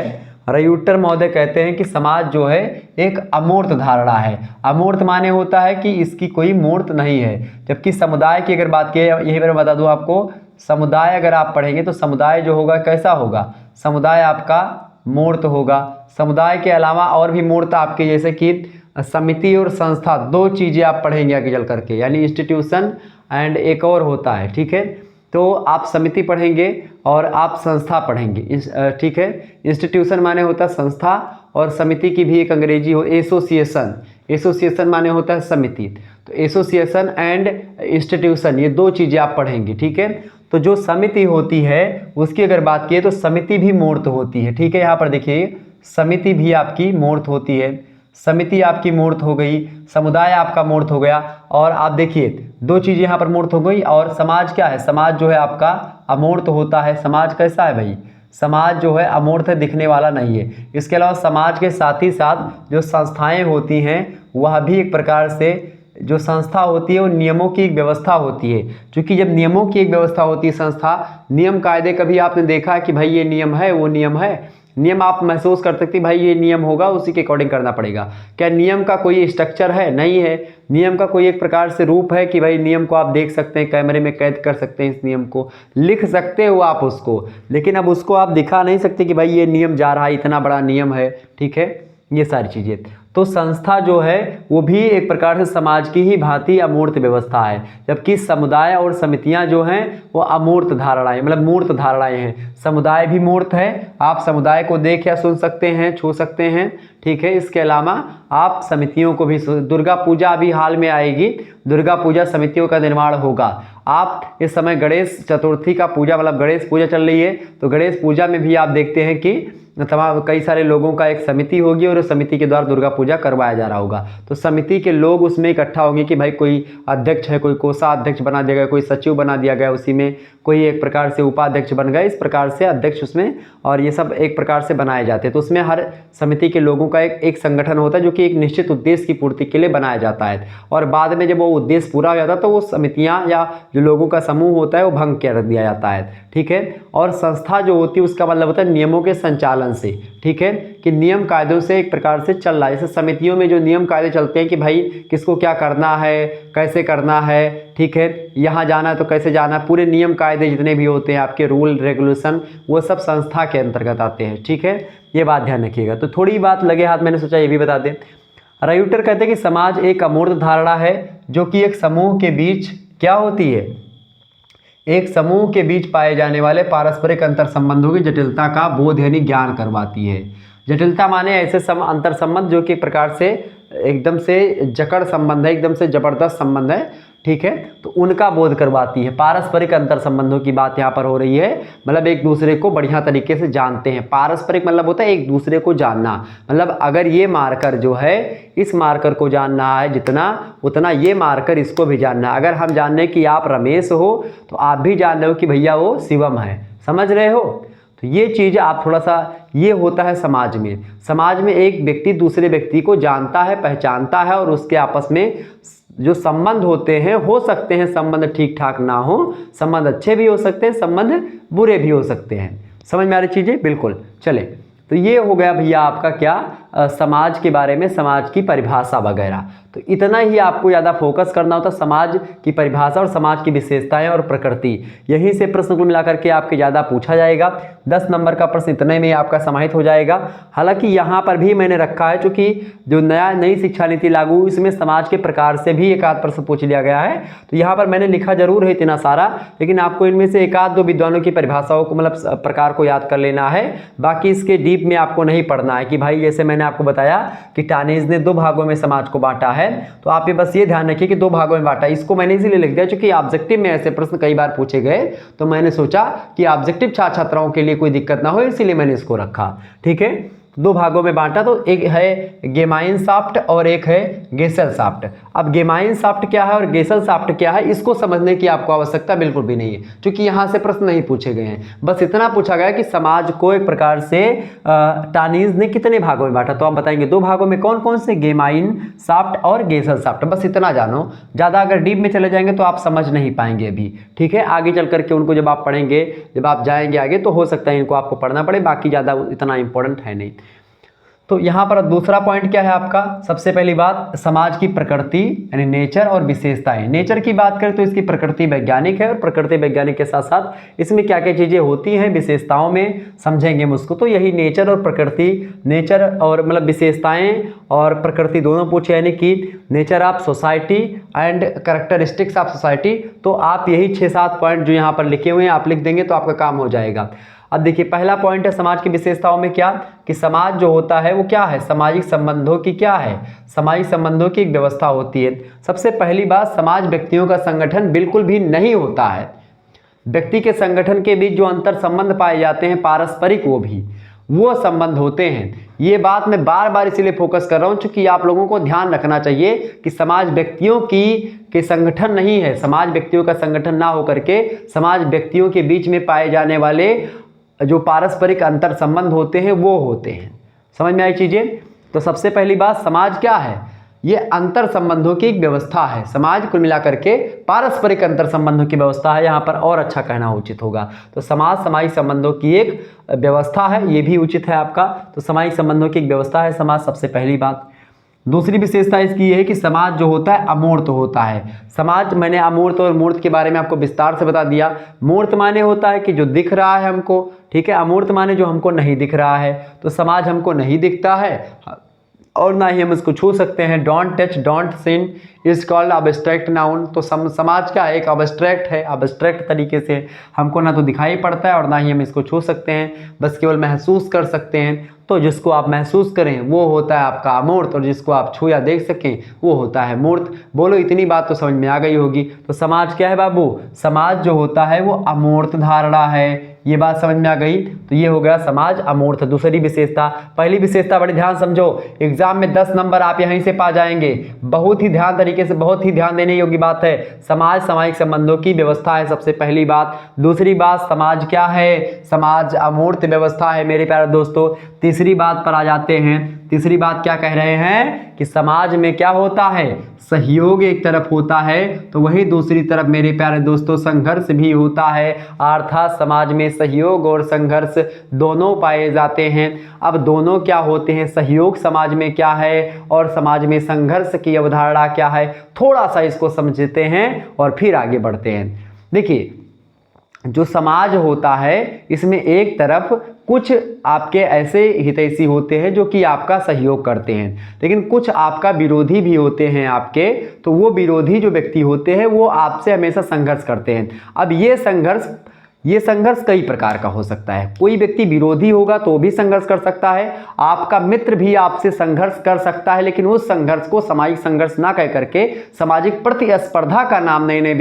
रयूटर महोदय कहते हैं कि समाज जो है एक अमूर्त धारणा है। अमूर्त माने होता है कि इसकी कोई मूर्त नहीं है, जबकि समुदाय की अगर बात की, यही मैं बता दूं आपको, समुदाय अगर आप पढ़ेंगे तो समुदाय जो होगा कैसा होगा, समुदाय आपका मूर्त होगा। समुदाय के अलावा और भी मूर्त आपके, जैसे कि समिति और संस्था, दो चीजें आप पढ़ेंगे आगे चल करके, यानी इंस्टीट्यूशन एंड एक और होता है। ठीक है, तो आप समिति पढ़ेंगे और आप संस्था पढ़ेंगे। ठीक है, इंस्टीट्यूशन माने होता है संस्था और समिति की भी एक अंग्रेजी हो एसोसिएशन। एसोसिएशन माने होता है समिति। तो एसोसिएशन एंड इंस्टीट्यूशन, ये दो चीजें आप पढ़ेंगे। ठीक है, तो जो समिति होती है उसकी अगर बात की तो समिति भी मूर्त होती है। ठीक है, यहाँ पर देखिए समिति भी आपकी मूर्त होती है। समिति आपकी मूर्त हो गई, समुदाय आपका मूर्त हो गया, और आप देखिए दो चीजें यहाँ पर मूर्त हो गई। और समाज क्या है, समाज जो है आपका अमूर्त होता है। समाज कैसा है भाई, समाज जो है अमूर्त है, दिखने वाला नहीं है। इसके अलावा समाज के साथ ही साथ जो संस्थाएं होती हैं वह भी एक प्रकार से, जो संस्था होती है वो नियमों की एक व्यवस्था होती है। क्योंकि जब नियमों की एक व्यवस्था होती है संस्था, नियम कायदे, कभी आपने देखा कि भाई ये नियम है वो नियम है, नियम आप महसूस कर सकते हैं भाई ये नियम होगा, उसी के अकॉर्डिंग करना पड़ेगा। क्या नियम का कोई स्ट्रक्चर है? नहीं है। नियम का कोई एक प्रकार से रूप है कि भाई नियम को आप देख सकते हैं, कैमरे में कैद कर सकते हैं, इस नियम को लिख सकते हो आप उसको, लेकिन अब उसको आप दिखा नहीं सकते कि भाई ये नियम जा रहा है, इतना बड़ा नियम है। ठीक है, ये सारी चीज़ें। तो संस्था जो है वो भी एक प्रकार से समाज की ही भांति अमूर्त व्यवस्था है, जबकि समुदाय और समितियां जो हैं वो अमूर्त धारणाएं, मतलब मूर्त धारणाएं हैं। समुदाय भी मूर्त है, आप समुदाय को देख या सुन सकते हैं, छू सकते हैं, ठीक है। इसके अलावा आप समितियों को भी, दुर्गा पूजा अभी हाल में आएगी, दुर्गा पूजा समितियों का निर्माण होगा। आप इस समय गणेश चतुर्थी का पूजा, मतलब गणेश पूजा चल रही है, तो गणेश पूजा में भी आप देखते हैं कि तमाम कई सारे लोगों का एक समिति होगी और उस समिति के द्वारा दुर्गा पूजा करवाया जा रहा होगा। तो समिति के लोग उसमें इकट्ठा होंगे कि भाई कोई अध्यक्ष है, कोई कोषाध्यक्ष बना दिया गया, कोई सचिव बना दिया गया, उसी में कोई एक प्रकार से उपाध्यक्ष बन गए, इस प्रकार से अध्यक्ष उसमें, और ये सब एक प्रकार से बनाए जाते हैं। तो उसमें हर समिति के लोगों का एक संगठन होता है जो कि एक निश्चित उद्देश्य की पूर्ति के लिए बनाया जाता है, और बाद में जब वो उद्देश्य पूरा हो जाता है तो वो समितियाँ या जो लोगों का समूह होता है वो भंग कर दिया जाता है, ठीक है। और संस्था जो होती है उसका मतलब होता है नियमों के संचालन से, ठीक है, कि नियम कायदों से एक प्रकार से चल रहा है। जैसे समितियों में जो नियम कायदे चलते हैं कि भाई किसको क्या करना है, कैसे करना है, ठीक है, यहाँ जाना है तो कैसे जाना है, पूरे नियम कायदे जितने भी होते हैं आपके रूल रेगुलेशन, वो सब संस्था के अंतर्गत आते हैं, ठीक है। ये बात ध्यान रखिएगा। तो थोड़ी बात लगे हाथ, मैंने सोचा ये भी बता दें। राइटर कहते हैं कि समाज एक अमूर्त धारणा है जो कि एक समूह के बीच क्या होती है, एक समूह के बीच पाए जाने वाले पारस्परिक अंतर संबंधों की जटिलता का बोध यानी ज्ञान करवाती है। जटिलता माने ऐसे अंतर संबंध जो कि प्रकार से एकदम से जकड़ संबंध है, एकदम से जबरदस्त संबंध है, ठीक है, तो उनका बोध करवाती है। पारस्परिक अंतर संबंधों की बात यहाँ पर हो रही है, मतलब एक दूसरे को बढ़िया तरीके से जानते हैं। पारस्परिक मतलब होता है एक दूसरे को जानना, मतलब अगर ये मार्कर जो है इस मार्कर को जानना है जितना, उतना ये मार्कर इसको भी जानना है। अगर हम जान रहे हैं कि आप रमेश हो तो आप भी जान रहे हो कि भैया वो शिवम है, समझ रहे हो। तो ये चीज़ आप थोड़ा सा, ये होता है समाज में। समाज में एक व्यक्ति दूसरे व्यक्ति को जानता है, पहचानता है, और उसके आपस में जो संबंध होते हैं, हो सकते हैं संबंध ठीक ठाक ना हो, संबंध अच्छे भी हो सकते हैं, संबंध बुरे भी हो सकते हैं। समझ में आ रही चीज़ें, बिल्कुल। चले, तो ये हो गया भैया आपका क्या, समाज के बारे में, समाज की परिभाषा वगैरह। तो इतना ही आपको ज़्यादा फोकस करना होता है, समाज की परिभाषा और समाज की विशेषताएं और प्रकृति। यहीं से प्रश्न को मिलाकर के आपके ज़्यादा पूछा जाएगा। 10 नंबर का प्रश्न इतने में आपका समाहित हो जाएगा। हालांकि यहाँ पर भी मैंने रखा है, चूँकि जो नई शिक्षा नीति लागू हुई इसमें समाज के प्रकार से भी एक आध प्रश्न पूछ लिया गया है, तो यहाँ पर मैंने लिखा जरूर है इतना सारा, लेकिन आपको इनमें से एक आध दो विद्वानों की परिभाषाओं को, मतलब प्रकार को याद कर लेना है। बाकी इसके डीप में आपको नहीं पढ़ना है कि भाई जैसे मैंने आपको बताया कि टानीज ने 2 भागों में समाज को बांटा है, तो आप ये बस ये ध्यान रखिए कि 2 भागों में बांटा। इसको मैंने इसीलिए लिख दिया क्योंकि ऑब्जेक्टिव में ऐसे प्रश्न कई बार पूछे गए, तो मैंने सोचा कि ऑब्जेक्टिव छात्र छात्राओं के लिए कोई दिक्कत ना हो, इसीलिए मैंने इसको रखा, ठीक है। 2 भागों में बांटा, तो एक है गेमाइनशाफ्ट और एक है गेसेलशाफ्ट। अब गेमाइनशाफ्ट क्या है और गेसेलशाफ्ट क्या है, इसको समझने की आपको आवश्यकता बिल्कुल भी नहीं है, क्योंकि यहाँ से प्रश्न नहीं पूछे गए हैं। बस इतना पूछा गया कि समाज को एक प्रकार से टानीज ने कितने भागों में बांटा, तो आप बताएंगे 2 भागों में कौन कौन से, गेमाइनशाफ्ट और गेसेलशाफ्ट। बस इतना जानो, ज़्यादा अगर डीप में चले जाएंगे तो आप समझ नहीं पाएंगे अभी, ठीक है। आगे चल करके उनको जब आप पढ़ेंगे, जब आप जाएंगे आगे, तो हो सकता है इनको आपको पढ़ना पड़े, बाकी ज़्यादा इतना इंपॉर्टेंट है नहीं। तो यहाँ पर दूसरा पॉइंट क्या है आपका, सबसे पहली बात समाज की प्रकृति यानी नेचर और विशेषताएं। नेचर की बात करें तो इसकी प्रकृति वैज्ञानिक है, और प्रकृति वैज्ञानिक के साथ साथ इसमें क्या क्या चीज़ें होती हैं विशेषताओं में समझेंगे हम उसको। तो यही नेचर और प्रकृति, नेचर और मतलब विशेषताएं और प्रकृति दोनों पूछे, यानी कि nature of society and characteristics of society. तो आप यही 6-7 पॉइंट जो यहाँ पर लिखे हुए हैं आप लिख देंगे तो आपका काम हो जाएगा। अब देखिए पहला पॉइंट है समाज की विशेषताओं में क्या, कि समाज जो होता है वो क्या है, सामाजिक संबंधों की क्या है, सामाजिक संबंधों की एक व्यवस्था होती है। सबसे पहली बात, समाज व्यक्तियों का संगठन बिल्कुल भी नहीं होता है। व्यक्ति के संगठन के बीच जो अंतर संबंध पाए जाते हैं पारस्परिक, वो संबंध होते हैं। ये बात मैं बार बार इसीलिए फोकस कर रहा हूँ क्योंकि आप लोगों को ध्यान रखना चाहिए कि समाज व्यक्तियों के संगठन नहीं है। समाज व्यक्तियों का संगठन ना होकर के समाज व्यक्तियों के बीच में पाए जाने वाले जो पारस्परिक अंतर संबंध होते हैं वो होते हैं। समझ में आई चीजें। तो सबसे पहली बात, समाज क्या है, ये अंतर संबंधों की एक व्यवस्था है। समाज कुल मिलाकर के पारस्परिक अंतर संबंधों की व्यवस्था है, यहाँ पर और अच्छा कहना उचित होगा। तो समाज सामाजिक संबंधों की एक व्यवस्था है, ये भी उचित है आपका। तो सामाजिक संबंधों की एक व्यवस्था है समाज, सबसे पहली बात। दूसरी विशेषता इसकी ये है कि समाज जो होता है अमूर्त होता है। समाज, मैंने अमूर्त और मूर्त के बारे में आपको विस्तार से बता दिया। मूर्त माने होता है कि जो दिख रहा है हमको, ठीक है। अमूर्त माने जो हमको नहीं दिख रहा है। तो समाज हमको नहीं दिखता है, और ना ही हम इसको छू सकते हैं। Don't touch, don't see is called abstract noun. तो समाज क्या है, एक अब्स्ट्रैक्ट है, अब्स्ट्रैक्ट तरीके से हमको ना तो दिखाई पड़ता है और ना ही हम इसको छू सकते हैं, बस केवल महसूस कर सकते हैं। तो जिसको आप महसूस करें वो होता है आपका अमूर्त, और जिसको आप छू या देख सकें वो होता है मूर्त। बोलो इतनी बात तो समझ में आ गई होगी। तो समाज क्या है बाबू, समाज जो होता है वो अमूर्त धारणा है। ये बात समझ में आ गई। तो ये हो गया समाज अमूर्त। दूसरी विशेषता, पहली विशेषता बड़े ध्यान समझो, एग्जाम में 10 नंबर आप यहीं से पा जाएंगे। बहुत ही ध्यान तरीके से, बहुत ही ध्यान देने योग्य बात है। समाज सामाजिक संबंधों की व्यवस्था है, सबसे पहली बात। दूसरी बात, समाज क्या है, समाज अमूर्त व्यवस्था है मेरे प्यारे दोस्तों। तीसरी बात पर आ जाते हैं। तीसरी बात क्या कह रहे हैं कि समाज में क्या होता है, सहयोग एक तरफ होता है, तो वही दूसरी तरफ मेरे प्यारे दोस्तों संघर्ष भी होता है। अर्थात समाज में सहयोग और संघर्ष दोनों पाए जाते हैं। अब दोनों क्या होते हैं, सहयोग समाज में क्या है और समाज में संघर्ष की अवधारणा क्या है, थोड़ा सा इसको समझते हैं और फिर आगे बढ़ते हैं। देखिए, जो समाज होता है इसमें एक तरफ कुछ आपके ऐसे हितैषी होते हैं जो कि आपका सहयोग करते हैं, लेकिन कुछ आपका विरोधी भी होते हैं आपके। तो वो विरोधी जो व्यक्ति होते हैं वो आपसे हमेशा संघर्ष करते हैं। अब ये संघर्ष कई प्रकार का हो सकता है। कोई व्यक्ति विरोधी होगा तो भी संघर्ष कर सकता है, आपका मित्र भी आपसे संघर्ष कर सकता है, लेकिन उस संघर्ष को सामाजिक संघर्ष ना कह करके सामाजिक प्रतिस्पर्धा का नाम नए नए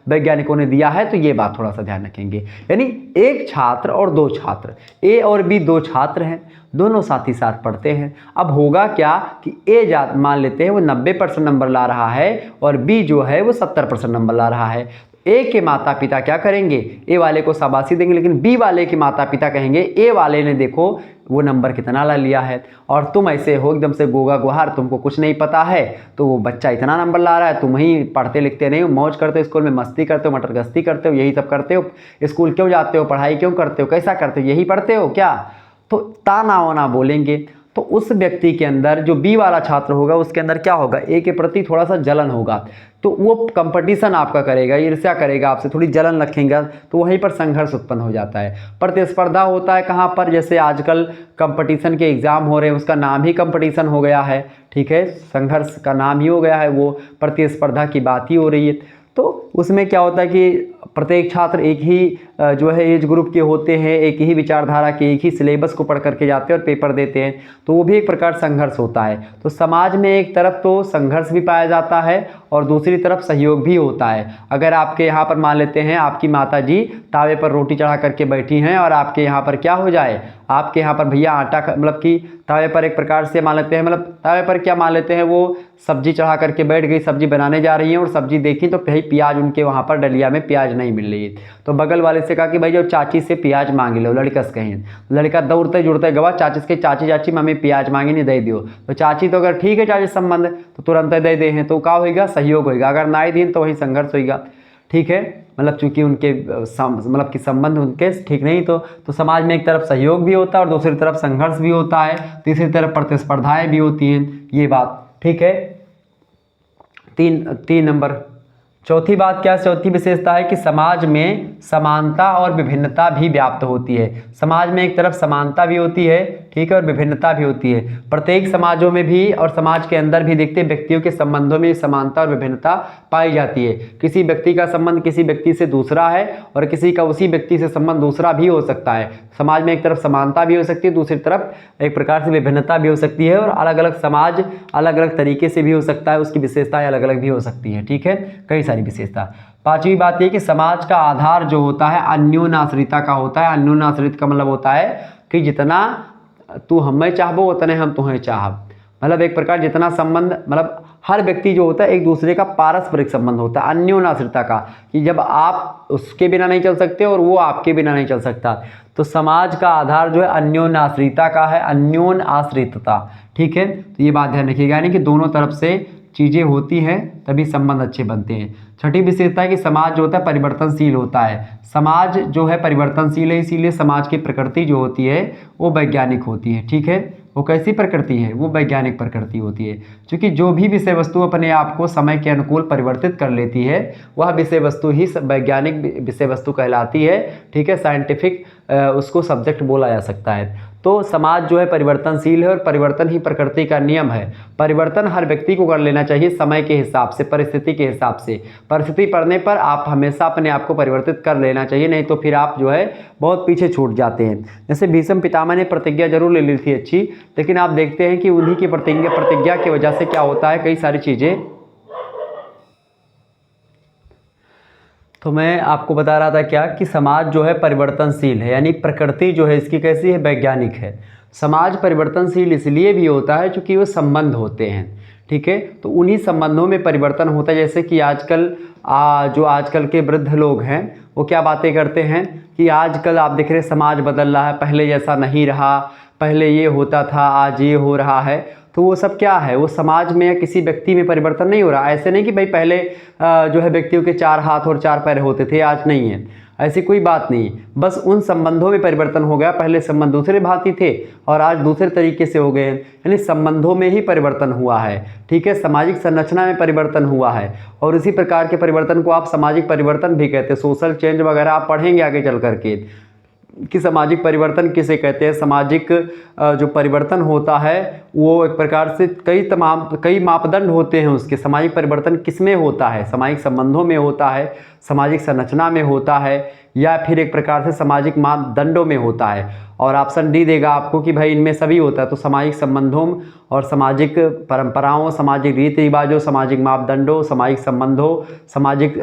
वैज्ञानिकों ने दिया है। तो ये बात थोड़ा सा ध्यान रखेंगे। यानी एक छात्र और दो छात्र, ए और बी दो छात्र हैं, दोनों साथ ही साथ पढ़ते हैं। अब होगा क्या कि ए मान लेते हैं वो 90% नंबर ला रहा है और बी जो है वो 70% नंबर ला रहा है। ए के माता पिता क्या करेंगे, ए वाले को शाबाशी देंगे, लेकिन बी वाले के माता पिता कहेंगे ए वाले ने देखो वो नंबर कितना ला लिया है और तुम ऐसे हो एकदम से गोगा गुहार, तुमको कुछ नहीं पता है। तो वो बच्चा इतना नंबर ला रहा है, तुम ही पढ़ते लिखते नहीं हो, मौज करते हो, स्कूल में मस्ती करते हो, मटरगस्ती करते हो, यही सब करते हो, स्कूल क्यों जाते हो, पढ़ाई क्यों करते हो, कैसा करते हो, यही पढ़ते हो क्या। तो ताना वाना बोलेंगे। तो उस व्यक्ति के अंदर, जो बी वाला छात्र होगा, उसके अंदर क्या होगा, ए के प्रति थोड़ा सा जलन होगा। तो वो कंपटीशन आपका करेगा, ईर्ष्या करेगा, आपसे थोड़ी जलन रखेगा, तो वहीं पर संघर्ष उत्पन्न हो जाता है। प्रतिस्पर्धा होता है कहाँ पर, जैसे आजकल कंपटीशन के एग्जाम हो रहे हैं, उसका नाम ही कंपटीशन हो गया है, ठीक है, संघर्ष का नाम ही हो गया है, वो प्रतिस्पर्धा की बात ही हो रही है। तो उसमें क्या होता है कि प्रत्येक छात्र एक ही जो है एज ग्रुप के होते हैं, एक ही विचारधारा के, एक ही सिलेबस को पढ़ करके जाते हैं और पेपर देते हैं, तो वो भी एक प्रकार संघर्ष होता है। तो समाज में एक तरफ तो संघर्ष भी पाया जाता है और दूसरी तरफ सहयोग भी होता है। अगर आपके यहाँ पर मान लेते हैं आपकी माता जी तावे पर रोटी चढ़ा करके बैठी हैं और आपके यहाँ पर क्या हो जाए, आपके यहाँ पर भैया आटा मतलब कि तावे पर एक प्रकार से मान लेते हैं, मतलब तावे पर क्या मान लेते हैं, वो सब्जी चढ़ा करके बैठ गई, सब्जी बनाने जा रही हैं और सब्जी देखी तो भाई प्याज उनके वहाँ पर डलिया में प्याज नहीं मिल रही है। तो बगल वाले से कहा कि भाई जो चाची से प्याज मांग लो, लड़का से कहें, लड़का दौड़ते जुड़ते गवा चाची से, चाची मम्मी प्याज मांगी नहीं, दे दियो। तो चाची तो अगर ठीक है चाची संबंध तो तुरंत दे दे हैं, तो क्या होगा, सहयोग होगा। अगर ना ही दिन तो वही संघर्ष होगा, ठीक है, मतलब चूंकि उनके मतलब कि संबंध उनके ठीक नहीं, तो समाज में एक तरफ सहयोग भी होता है और दूसरी तरफ संघर्ष भी होता है, तीसरी तरफ प्रतिस्पर्धाएं भी होती हैं, ये बात ठीक है। तीन नंबर। चौथी बात क्या, चौथी विशेषता है कि समाज में समानता और विभिन्नता भी व्याप्त होती है। समाज में एक तरफ समानता भी होती है, ठीक है, और विभिन्नता भी होती है। प्रत्येक समाजों में भी और समाज के अंदर भी देखते व्यक्तियों के संबंधों में समानता और विभिन्नता पाई जाती है। किसी व्यक्ति का संबंध किसी व्यक्ति से दूसरा है और किसी का उसी व्यक्ति से संबंध दूसरा भी हो सकता है। समाज में एक तरफ समानता भी हो सकती है, दूसरी तरफ एक प्रकार से विभिन्नता भी हो सकती है, और अलग अलग समाज अलग अलग तरीके से भी हो सकता है, उसकी विशेषताएं अलग अलग भी हो सकती है, ठीक है, कई सारी विशेषता। पांचवी बात यह कि समाज का आधार जो होता है अन्योन्याश्रिता का होता है। अन्योन्याश्रित का मतलब होता है कि जितना तू हमें चाहबो उतने हम तुम्हें चाहब, मतलब एक प्रकार जितना संबंध, मतलब हर व्यक्ति जो होता है एक दूसरे का पारस्परिक संबंध होता है अन्योन्याश्रिता का, कि जब आप उसके बिना नहीं चल सकते और वो आपके बिना नहीं चल सकता। तो समाज का आधार जो है अन्योन्याश्रिता का है, अन्योन्याश्रितता, ठीक है। तो ये बात ध्यान रखिएगा, यानी कि दोनों तरफ से चीज़ें होती हैं तभी संबंध अच्छे बनते हैं। छठी विशेषता है कि समाज जो होता है परिवर्तनशील होता है। समाज जो है परिवर्तनशील है, इसीलिए समाज की प्रकृति जो होती है वो वैज्ञानिक होती है, ठीक है। वो कैसी प्रकृति है, वो वैज्ञानिक प्रकृति होती है, क्योंकि जो भी विषय वस्तु अपने आप को समय के अनुकूल परिवर्तित कर लेती है वह विषय वस्तु ही वैज्ञानिक विषय वस्तु कहलाती है, ठीक है, साइंटिफिक उसको सब्जेक्ट बोला जा सकता है। तो समाज जो है परिवर्तनशील है और परिवर्तन ही प्रकृति का नियम है। परिवर्तन हर व्यक्ति को कर लेना चाहिए समय के हिसाब से, परिस्थिति के हिसाब से। परिस्थिति पड़ने पर आप हमेशा अपने आप को परिवर्तित कर लेना चाहिए, नहीं तो फिर आप जो है बहुत पीछे छूट जाते हैं। जैसे भीष्म पितामह ने प्रतिज्ञा जरूर ले ली थी अच्छी, लेकिन आप देखते हैं कि उन्हीं की प्रतिज्ञा की वजह से क्या होता है, कई सारी चीज़ें। तो मैं आपको बता रहा था क्या कि समाज जो है परिवर्तनशील है, यानी प्रकृति जो है इसकी कैसी है, वैज्ञानिक है। समाज परिवर्तनशील इसलिए भी होता है क्योंकि वो संबंध होते हैं, ठीक है। तो उन्हीं संबंधों में परिवर्तन होता है। जैसे कि आजकल जो आजकल के वृद्ध लोग हैं वो क्या बातें करते हैं कि आजकल आप देख रहे हैं समाज बदल रहा है, पहले जैसा नहीं रहा, पहले ये होता था आज ये हो रहा है। तो वो सब क्या है, वो समाज में या किसी व्यक्ति में परिवर्तन नहीं हो रहा। ऐसे नहीं कि भाई पहले जो है व्यक्तियों के 4 हाथ और 4 पैर होते थे, आज नहीं है, ऐसी कोई बात नहीं। बस उन संबंधों में परिवर्तन हो गया। पहले संबंध दूसरे भांति थे और आज दूसरे तरीके से हो गए, यानी संबंधों में ही परिवर्तन हुआ है, ठीक है। सामाजिक संरचना में परिवर्तन हुआ है और इसी प्रकार के परिवर्तन को आप सामाजिक परिवर्तन भी कहते हैं। सोशल चेंज वगैरह आप पढ़ेंगे आगे चल करके कि सामाजिक परिवर्तन किसे कहते हैं। सामाजिक जो परिवर्तन होता है वो एक प्रकार से कई मापदंड होते हैं उसके। सामाजिक परिवर्तन किसमें होता है, सामाजिक संबंधों में होता है, सामाजिक संरचना में होता है, या फिर एक प्रकार से सामाजिक मापदंडों में होता है। और ऑप्शन डी देगा आपको कि भाई इनमें सभी होता है। तो सामाजिक संबंधों और सामाजिक परंपराओं, सामाजिक रीति रिवाजों, सामाजिक मापदंडों, सामाजिक संबंधों, सामाजिक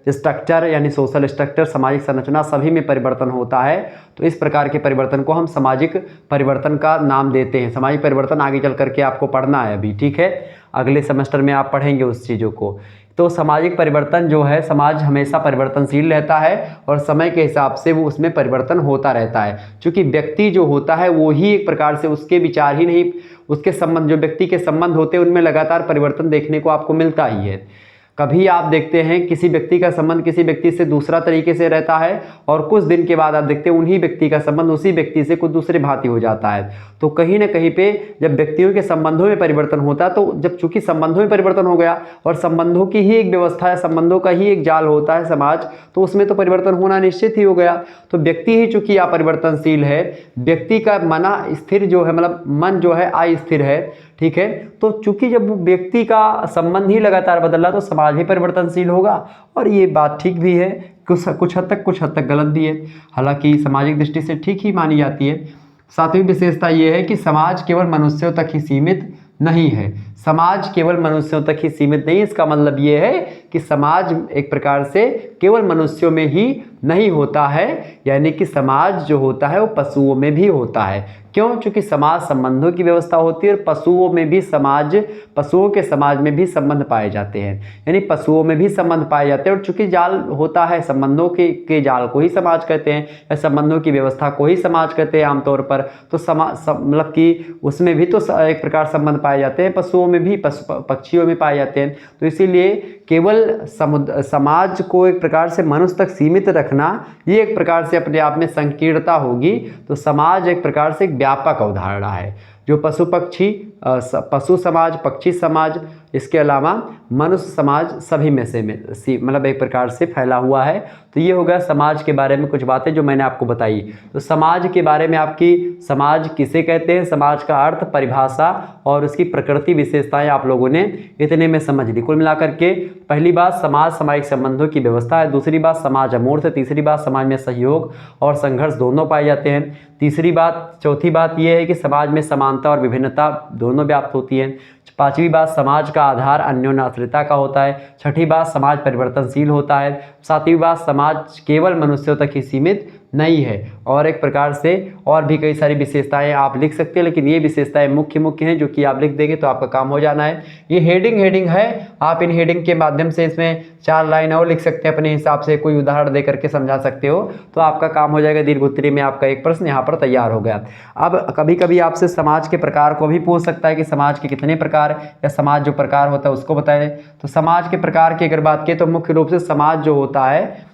स्ट्रक्चर यानी सोशल स्ट्रक्चर, सामाजिक संरचना, सभी में परिवर्तन होता है। तो इस प्रकार के परिवर्तन को हम सामाजिक परिवर्तन का नाम देते हैं। सामाजिक परिवर्तन आगे चल करके आपको पढ़ना है अभी, ठीक है, अगले सेमेस्टर में आप पढ़ेंगे उस चीज़ों को। तो सामाजिक परिवर्तन जो है, समाज हमेशा परिवर्तनशील रहता है और समय के हिसाब से वो उसमें परिवर्तन होता रहता है। क्योंकि व्यक्ति जो होता है वो ही एक प्रकार से, उसके विचार ही नहीं, उसके संबंध, जो व्यक्ति के संबंध होते हैं उनमें लगातार परिवर्तन देखने को आपको मिलता ही है। कभी आप देखते हैं किसी व्यक्ति का संबंध किसी व्यक्ति से दूसरा तरीके से रहता है और कुछ दिन के बाद आप देखते हैं उन्हीं व्यक्ति का संबंध उसी व्यक्ति से कुछ दूसरे भांति हो जाता है। तो कहीं ना कहीं पे जब व्यक्तियों के संबंधों में परिवर्तन होता है, तो जब चूंकि संबंधों में परिवर्तन हो गया और संबंधों की ही एक व्यवस्था है, संबंधों का ही एक जाल होता है समाज, तो उसमें तो परिवर्तन होना निश्चित ही हो गया। तो व्यक्ति ही चूंकि अपरिवर्तनशील है, व्यक्ति का मना स्थिर जो है, मतलब मन जो है अस्थिर है, ठीक है। तो चूंकि जब व्यक्ति का संबंध ही लगातार बदल रहा तो समाज ही परिवर्तनशील होगा। और ये बात ठीक भी है, कुछ हद तक गलत भी है, हालांकि सामाजिक दृष्टि से ठीक ही मानी जाती है। सातवीं विशेषता ये है कि समाज केवल मनुष्यों तक ही सीमित नहीं है। समाज केवल मनुष्यों तक ही सीमित नहीं, इसका मतलब ये है कि समाज एक प्रकार से केवल मनुष्यों में ही नहीं होता है, यानी कि समाज जो होता है वो पशुओं में भी होता है। क्यों? क्योंकि समाज संबंधों की व्यवस्था होती है और पशुओं में भी पशुओं के समाज में भी संबंध पाए जाते हैं, यानी पशुओं में भी संबंध पाए जाते हैं। और चूंकि जाल होता है संबंधों के जाल को ही समाज कहते हैं, या संबंधों की व्यवस्था को ही समाज कहते हैं आमतौर पर। तो मतलब कि उसमें भी तो एक प्रकार संबंध पाए जाते हैं, पशुओं में भी, पक्षियों में पाए जाते हैं। तो इसीलिए केवल समाज को एक प्रकार से मनुष्य तक सीमित रखना, ये एक प्रकार से अपने आप में संकीर्णता होगी। तो समाज एक प्रकार से एक व्यापक अवधारणा है, जो पशु पक्षी, पशु समाज, पक्षी समाज, इसके अलावा मनुष्य समाज सभी में से मतलब एक प्रकार से फैला हुआ है। तो ये होगा समाज के बारे में कुछ बातें जो मैंने आपको बताई। तो समाज के बारे में आपकी, समाज किसे कहते हैं, समाज का अर्थ, परिभाषा और उसकी प्रकृति विशेषताएं आप लोगों ने इतने में समझ ली। कुल मिलाकर के पहली बात समाज सामाजिक संबंधों की व्यवस्था है, दूसरी बात समाज अमूर्त है, तीसरी बात समाज में सहयोग और संघर्ष दोनों पाए जाते हैं, चौथी बात यह है कि समाज में समानता और विभिन्नता दोनों व्याप्त होती है, पांचवी बात समाज का आधार अन्योन्याश्रिता का होता है, छठी बात समाज परिवर्तनशील होता है, सातवीं बात समाज केवल मनुष्यों तक ही सीमित नहीं है। और एक प्रकार से और भी कई सारी विशेषताएं आप लिख सकते हैं, लेकिन ये विशेषताएं मुख्य हैं जो कि आप लिख देंगे तो आपका काम हो जाना है। ये हेडिंग है, आप इन हेडिंग के माध्यम से इसमें 4 लाइन और लिख सकते हैं, अपने हिसाब से कोई उदाहरण दे करके समझा सकते हो, तो आपका काम हो जाएगा। दीर्घ उत्तरी में आपका एक प्रश्न यहाँ पर तैयार हो गया। अब कभी कभी आपसे समाज के प्रकार को भी पूछ सकता है कि समाज के कितने प्रकार, या समाज जो प्रकार होता है उसको बताएं। तो समाज के प्रकार की अगर बात करें तो मुख्य रूप से समाज जो होता है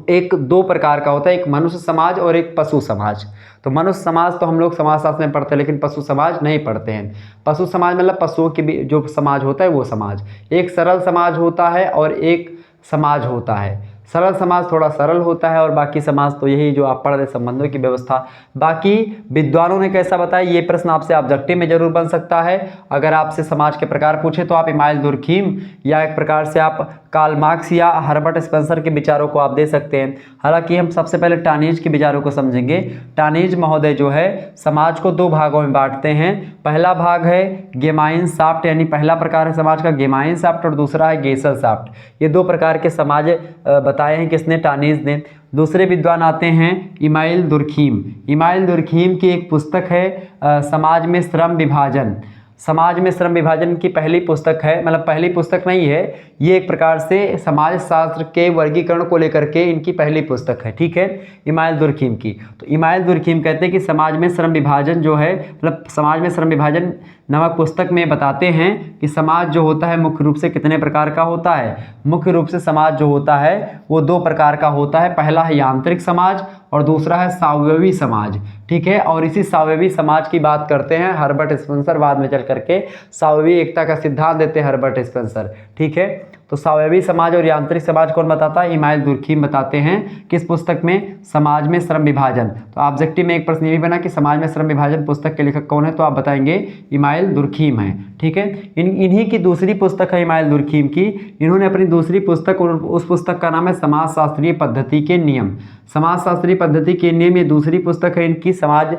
एक 2 प्रकार का होता है, एक मनुष्य समाज और एक पशु समाज। तो मनुष्य समाज तो हम लोग समाजशास्त्र में पढ़ते हैं, लेकिन पशु समाज नहीं पढ़ते हैं। पशु समाज मतलब पशुओं की जो समाज होता है वो समाज। एक सरल समाज होता है और एक समाज होता है। सरल समाज थोड़ा सरल होता है और बाकी समाज तो यही जो आप पढ़ रहे संबंधों की व्यवस्था। बाकी विद्वानों ने कैसा बताया, ये प्रश्न आपसे ऑब्जेक्टिव में जरूर बन सकता है। अगर आपसे समाज के प्रकार पूछे तो आप इमाइल दुर्खीम या एक प्रकार से आप कार्ल मार्क्स या हर्बर्ट स्पेंसर के विचारों को आप दे सकते हैं। हालांकि हम सबसे पहले टानीज के विचारों को समझेंगे। टानीज महोदय जो है समाज को 2 भागों में बांटते हैं। पहला भाग है गेमाइनशाफ्ट, यानी पहला प्रकार है समाज का गेमाइनशाफ्ट और दूसरा है गेसलशाफ्ट। ये 2 प्रकार के समाज बताए हैं किसने, टानीज ने। दूसरे विद्वान आते हैं इमाइल दुर्खीम। इमाइल दुर्खीम की एक पुस्तक है समाज में श्रम विभाजन। समाज में श्रम विभाजन की पहली पुस्तक है, मतलब पहली पुस्तक नहीं है, ये एक प्रकार से समाज शास्त्र के वर्गीकरण को लेकर के इनकी पहली पुस्तक है, ठीक है, इमाइल दुर्खीम की। तो इमाइल दुर्खीम कहते हैं कि समाज में श्रम विभाजन जो है, मतलब समाज में श्रम विभाजन नामक पुस्तक में बताते हैं कि समाज जो होता है मुख्य रूप से कितने प्रकार का होता है। मुख्य रूप से समाज जो होता है वो 2 प्रकार का होता है। पहला है यांत्रिक समाज और दूसरा है स्वावयवी समाज, ठीक है। और इसी स्वावयवी समाज की बात करते हैं हर्बर्ट स्पेंसर, बाद में चल करके स्वावयवी एकता का सिद्धांत देते हैं हर्बर्ट स्पेंसर, ठीक है। तो स्वावयवी समाज और यांत्रिक समाज कौन बताता है, इमाइल दुर्खीम बताते हैं। किस पुस्तक में, समाज में श्रम विभाजन। तो ऑब्जेक्टिव में एक प्रश्न ये भी बना कि समाज में श्रम विभाजन पुस्तक के लेखक कौन है, तो आप बताएंगे इमाइल दुर्खीम है, ठीक है। इन्हीं की दूसरी पुस्तक है इमाइल दुर्खीम की। इन्होंने अपनी दूसरी पुस्तक, उस पुस्तक का नाम है समाजशास्त्रीय पद्धति के नियम। समाजशास्त्रीय पद्धति के नियम ये दूसरी पुस्तक है इनकी। समाज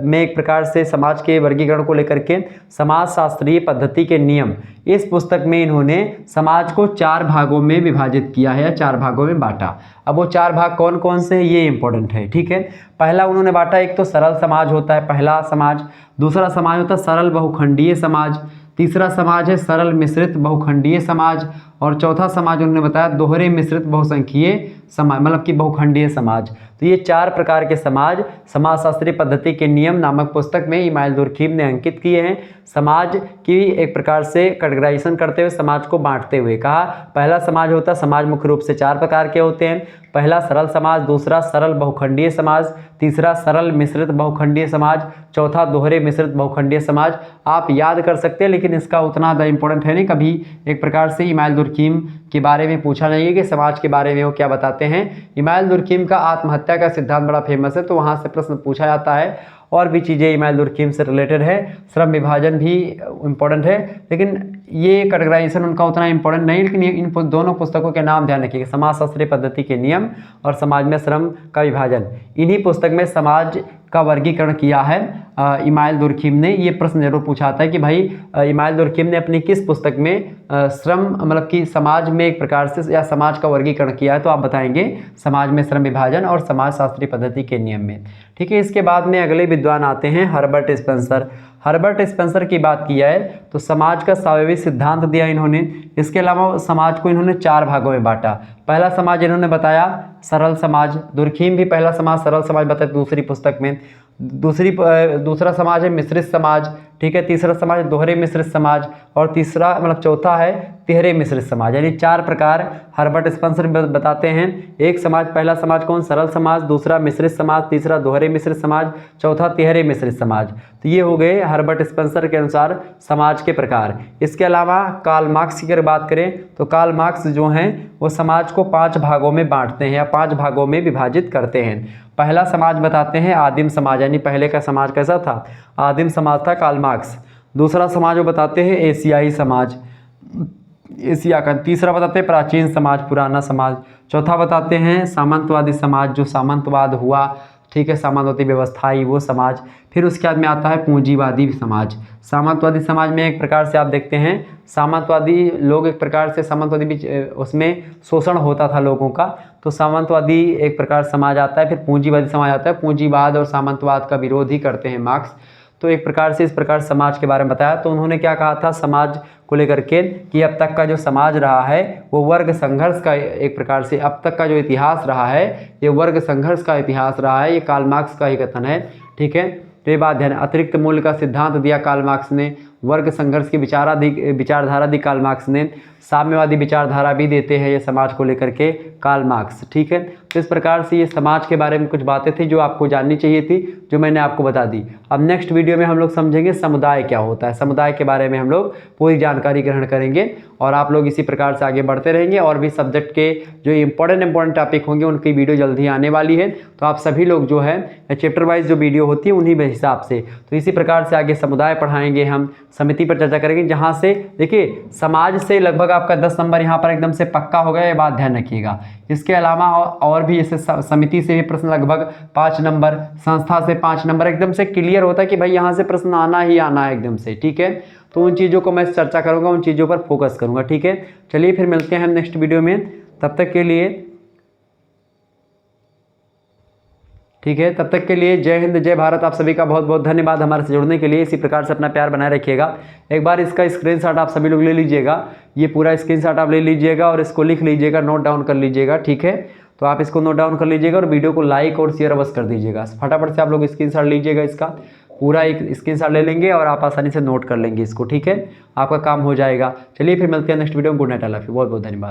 में एक प्रकार से समाज के वर्गीकरण को लेकर के समाजशास्त्रीय पद्धति के नियम, इस पुस्तक में इन्होंने समाज को 4 भागों में विभाजित किया है या 4 भागों में बांटा। अब वो 4 भाग कौन कौन से हैं ये इंपॉर्टेंट है, ठीक है। पहला उन्होंने बांटा, एक तो सरल समाज होता है पहला समाज, दूसरा समाज होता है सरल बहुखंडीय समाज, तीसरा समाज है सरल मिश्रित बहुखंडीय समाज और चौथा समाज उन्होंने बताया दोहरे मिश्रित बहुसंख्यीय समाज, मतलब कि बहुखंडीय समाज। तो ये 4 प्रकार के समाज समाजशास्त्रीय पद्धति के नियम नामक पुस्तक में इमाइल दुर्खीम ने अंकित किए हैं। समाज की एक प्रकार से कैटेगराइजेशन करते हुए, समाज को बांटते हुए कहा, पहला समाज होता है, समाज मुख्य रूप से 4 प्रकार के होते हैं। पहला सरल समाज, दूसरा सरल बहुखंडीय समाज, तीसरा सरल मिश्रित बहुखंडीय समाज, चौथा दोहरे मिश्रित बहुखंडीय समाज। आप याद कर सकते हैं लेकिन इसका उतना ज़्यादा इंपॉर्टेंट है नहीं। कभी एक प्रकार से इमाइल दुर्खीम के बारे में पूछा नहीं है कि समाज के बारे में वो क्या बताते हैं। इमाइल दुर्खीम का आत्महत्या का सिद्धांत बड़ा फेमस है, तो वहाँ से प्रश्न पूछा जाता है। और भी चीज़ें इमाइल दुर्खीम से रिलेटेड है, श्रम विभाजन भी इम्पोर्टेंट है, लेकिन ये कैटेगराइजेशन उनका उतना इंपॉर्टेंट नहीं। लेकिन इन दोनों पुस्तकों के नाम ध्यान रखिएगा, समाजशास्त्रीय पद्धति के नियम और समाज में श्रम का विभाजन। इन्हीं पुस्तक में समाज का वर्गीकरण किया है इमाइल दुर्खीम ने। ये प्रश्न जरूर पूछा था कि भाई इमाइल दुर्खीम ने अपनी किस पुस्तक में श्रम, मतलब कि समाज में एक प्रकार से या समाज का वर्गीकरण किया है, तो आप बताएंगे समाज में श्रम विभाजन और समाजशास्त्रीय पद्धति के नियम में, ठीक है। इसके बाद में अगले विद्वान आते हैं हर्बर्ट स्पेंसर। हर्बर्ट स्पेंसर की बात की जाए तो समाज का स्वावयवी सिद्धांत दिया इन्होंने। इसके अलावा समाज को इन्होंने 4 भागों में बांटा। पहला समाज इन्होंने बताया सरल समाज, दुर्खीम भी पहला समाज सरल समाज बताया दूसरी पुस्तक में। दूसरा समाज है मिश्रित समाज, ठीक है। तीसरा समाज दोहरे मिश्रित समाज और तीसरा मतलब चौथा है तिहरे मिश्रित समाज। यानी 4 प्रकार हर्बर्ट स्पेंसर बताते हैं। एक समाज, पहला समाज कौन, सरल समाज, दूसरा मिश्रित समाज, तीसरा दोहरे मिश्रित समाज, चौथा तिहरे मिश्रित समाज। तो ये हो गए हर्बर्ट स्पेंसर के अनुसार समाज के प्रकार। इसके अलावा कार्ल मार्क्स की अगर बात करें तो कार्ल मार्क्स जो हैं वो समाज को 5 भागों में बांटते हैं या 5 भागों में विभाजित करते हैं। पहला समाज बताते हैं आदिम समाज, यानी पहले का समाज कैसा था, आदिम समाज था कार्ल मार्क्स। दूसरा समाज वो बताते हैं एशियाई समाज, एशिया का। तीसरा बताते हैं प्राचीन समाज, पुराना समाज। चौथा बताते हैं सामंतवादी समाज, जो सामंतवाद हुआ, ठीक है, सामंतवादी व्यवस्था आई वो समाज। फिर उसके बाद में आता है पूंजीवादी समाज। सामंतवादी समाज में एक प्रकार से आप देखते हैं सामंतवादी लोग एक प्रकार से सामंतवादी उसमें शोषण होता था लोगों का, तो सामंतवादी एक प्रकार समाज आता है। फिर पूंजीवादी समाज आता है, पूंजीवाद और सामंतवाद का विरोध ही करते हैं मार्क्स। तो एक प्रकार से इस प्रकार समाज के बारे में बताया। तो उन्होंने क्या कहा था समाज को लेकर के कि अब तक का जो समाज रहा है वो वर्ग संघर्ष का, एक प्रकार से अब तक का जो इतिहास रहा है ये वर्ग संघर्ष का इतिहास रहा है। ये कार्ल मार्क्स का ही कथन है, ठीक है। तो ये बात ध्यान, अतिरिक्त मूल्य का सिद्धांत दिया कार्ल मार्क्स ने, वर्ग संघर्ष की विचारधारा दी कार्ल मार्क्स ने। साम्यवादी विचारधारा भी देते हैं ये समाज को लेकर के कार्ल मार्क्स। ठीक है, तो इस प्रकार से ये समाज के बारे में कुछ बातें थी जो आपको जाननी चाहिए थी, जो मैंने आपको बता दी। अब नेक्स्ट वीडियो में हम लोग समझेंगे समुदाय क्या होता है, समुदाय के बारे में हम लोग पूरी जानकारी ग्रहण करेंगे और आप लोग इसी प्रकार से आगे बढ़ते रहेंगे। और भी सब्जेक्ट के जो इंपॉर्टेंट टॉपिक होंगे उनकी वीडियो जल्दी आने वाली है, तो आप सभी लोग जो है चैप्टर वाइज जो वीडियो होती है उन्हीं के हिसाब से, तो इसी प्रकार से आगे समुदाय पढ़ाएंगे, हम समिति पर चर्चा करेंगे, जहाँ से देखिए समाज से लगभग आपका 10 नंबर यहाँ पर एकदम से पक्का हो गया, ये बात ध्यान रखिएगा। इसके अलावा और भी जैसे समिति से भी प्रश्न लगभग 5 नंबर, संस्था से 5 नंबर, एकदम से क्लियर होता है कि भाई यहाँ से प्रश्न आना ही आना है एकदम से। ठीक है, तो उन चीज़ों को मैं चर्चा करूँगा, उन चीज़ों पर फोकस करूँगा। ठीक है, चलिए फिर मिलते हैं हम नेक्स्ट वीडियो में, तब तक के लिए ठीक है, तब तक के लिए जय हिंद जय भारत। आप सभी का बहुत बहुत धन्यवाद हमारे से जुड़ने के लिए। इसी प्रकार से अपना प्यार बनाए रखिएगा। एक बार इसका स्क्रीनशॉट आप सभी लोग ले लीजिएगा, ये पूरा स्क्रीनशॉट आप ले लीजिएगा और इसको लिख लीजिएगा, नोट डाउन कर लीजिएगा। ठीक है, तो आप इसको नोट डाउन कर लीजिएगा और वीडियो को लाइक और शेयर अवश्य कर दीजिएगा। फटाफट से आप लोग स्क्रीनशॉट लीजिएगा, इसका पूरा एक स्क्रीनशॉट ले लेंगे और आप आसानी से नोट कर लेंगे इसको। ठीक है, आपका काम हो जाएगा। चलिए फिर मिलते हैं नेक्स्ट वीडियो में। Good night, I love you, बहुत बहुत धन्यवाद।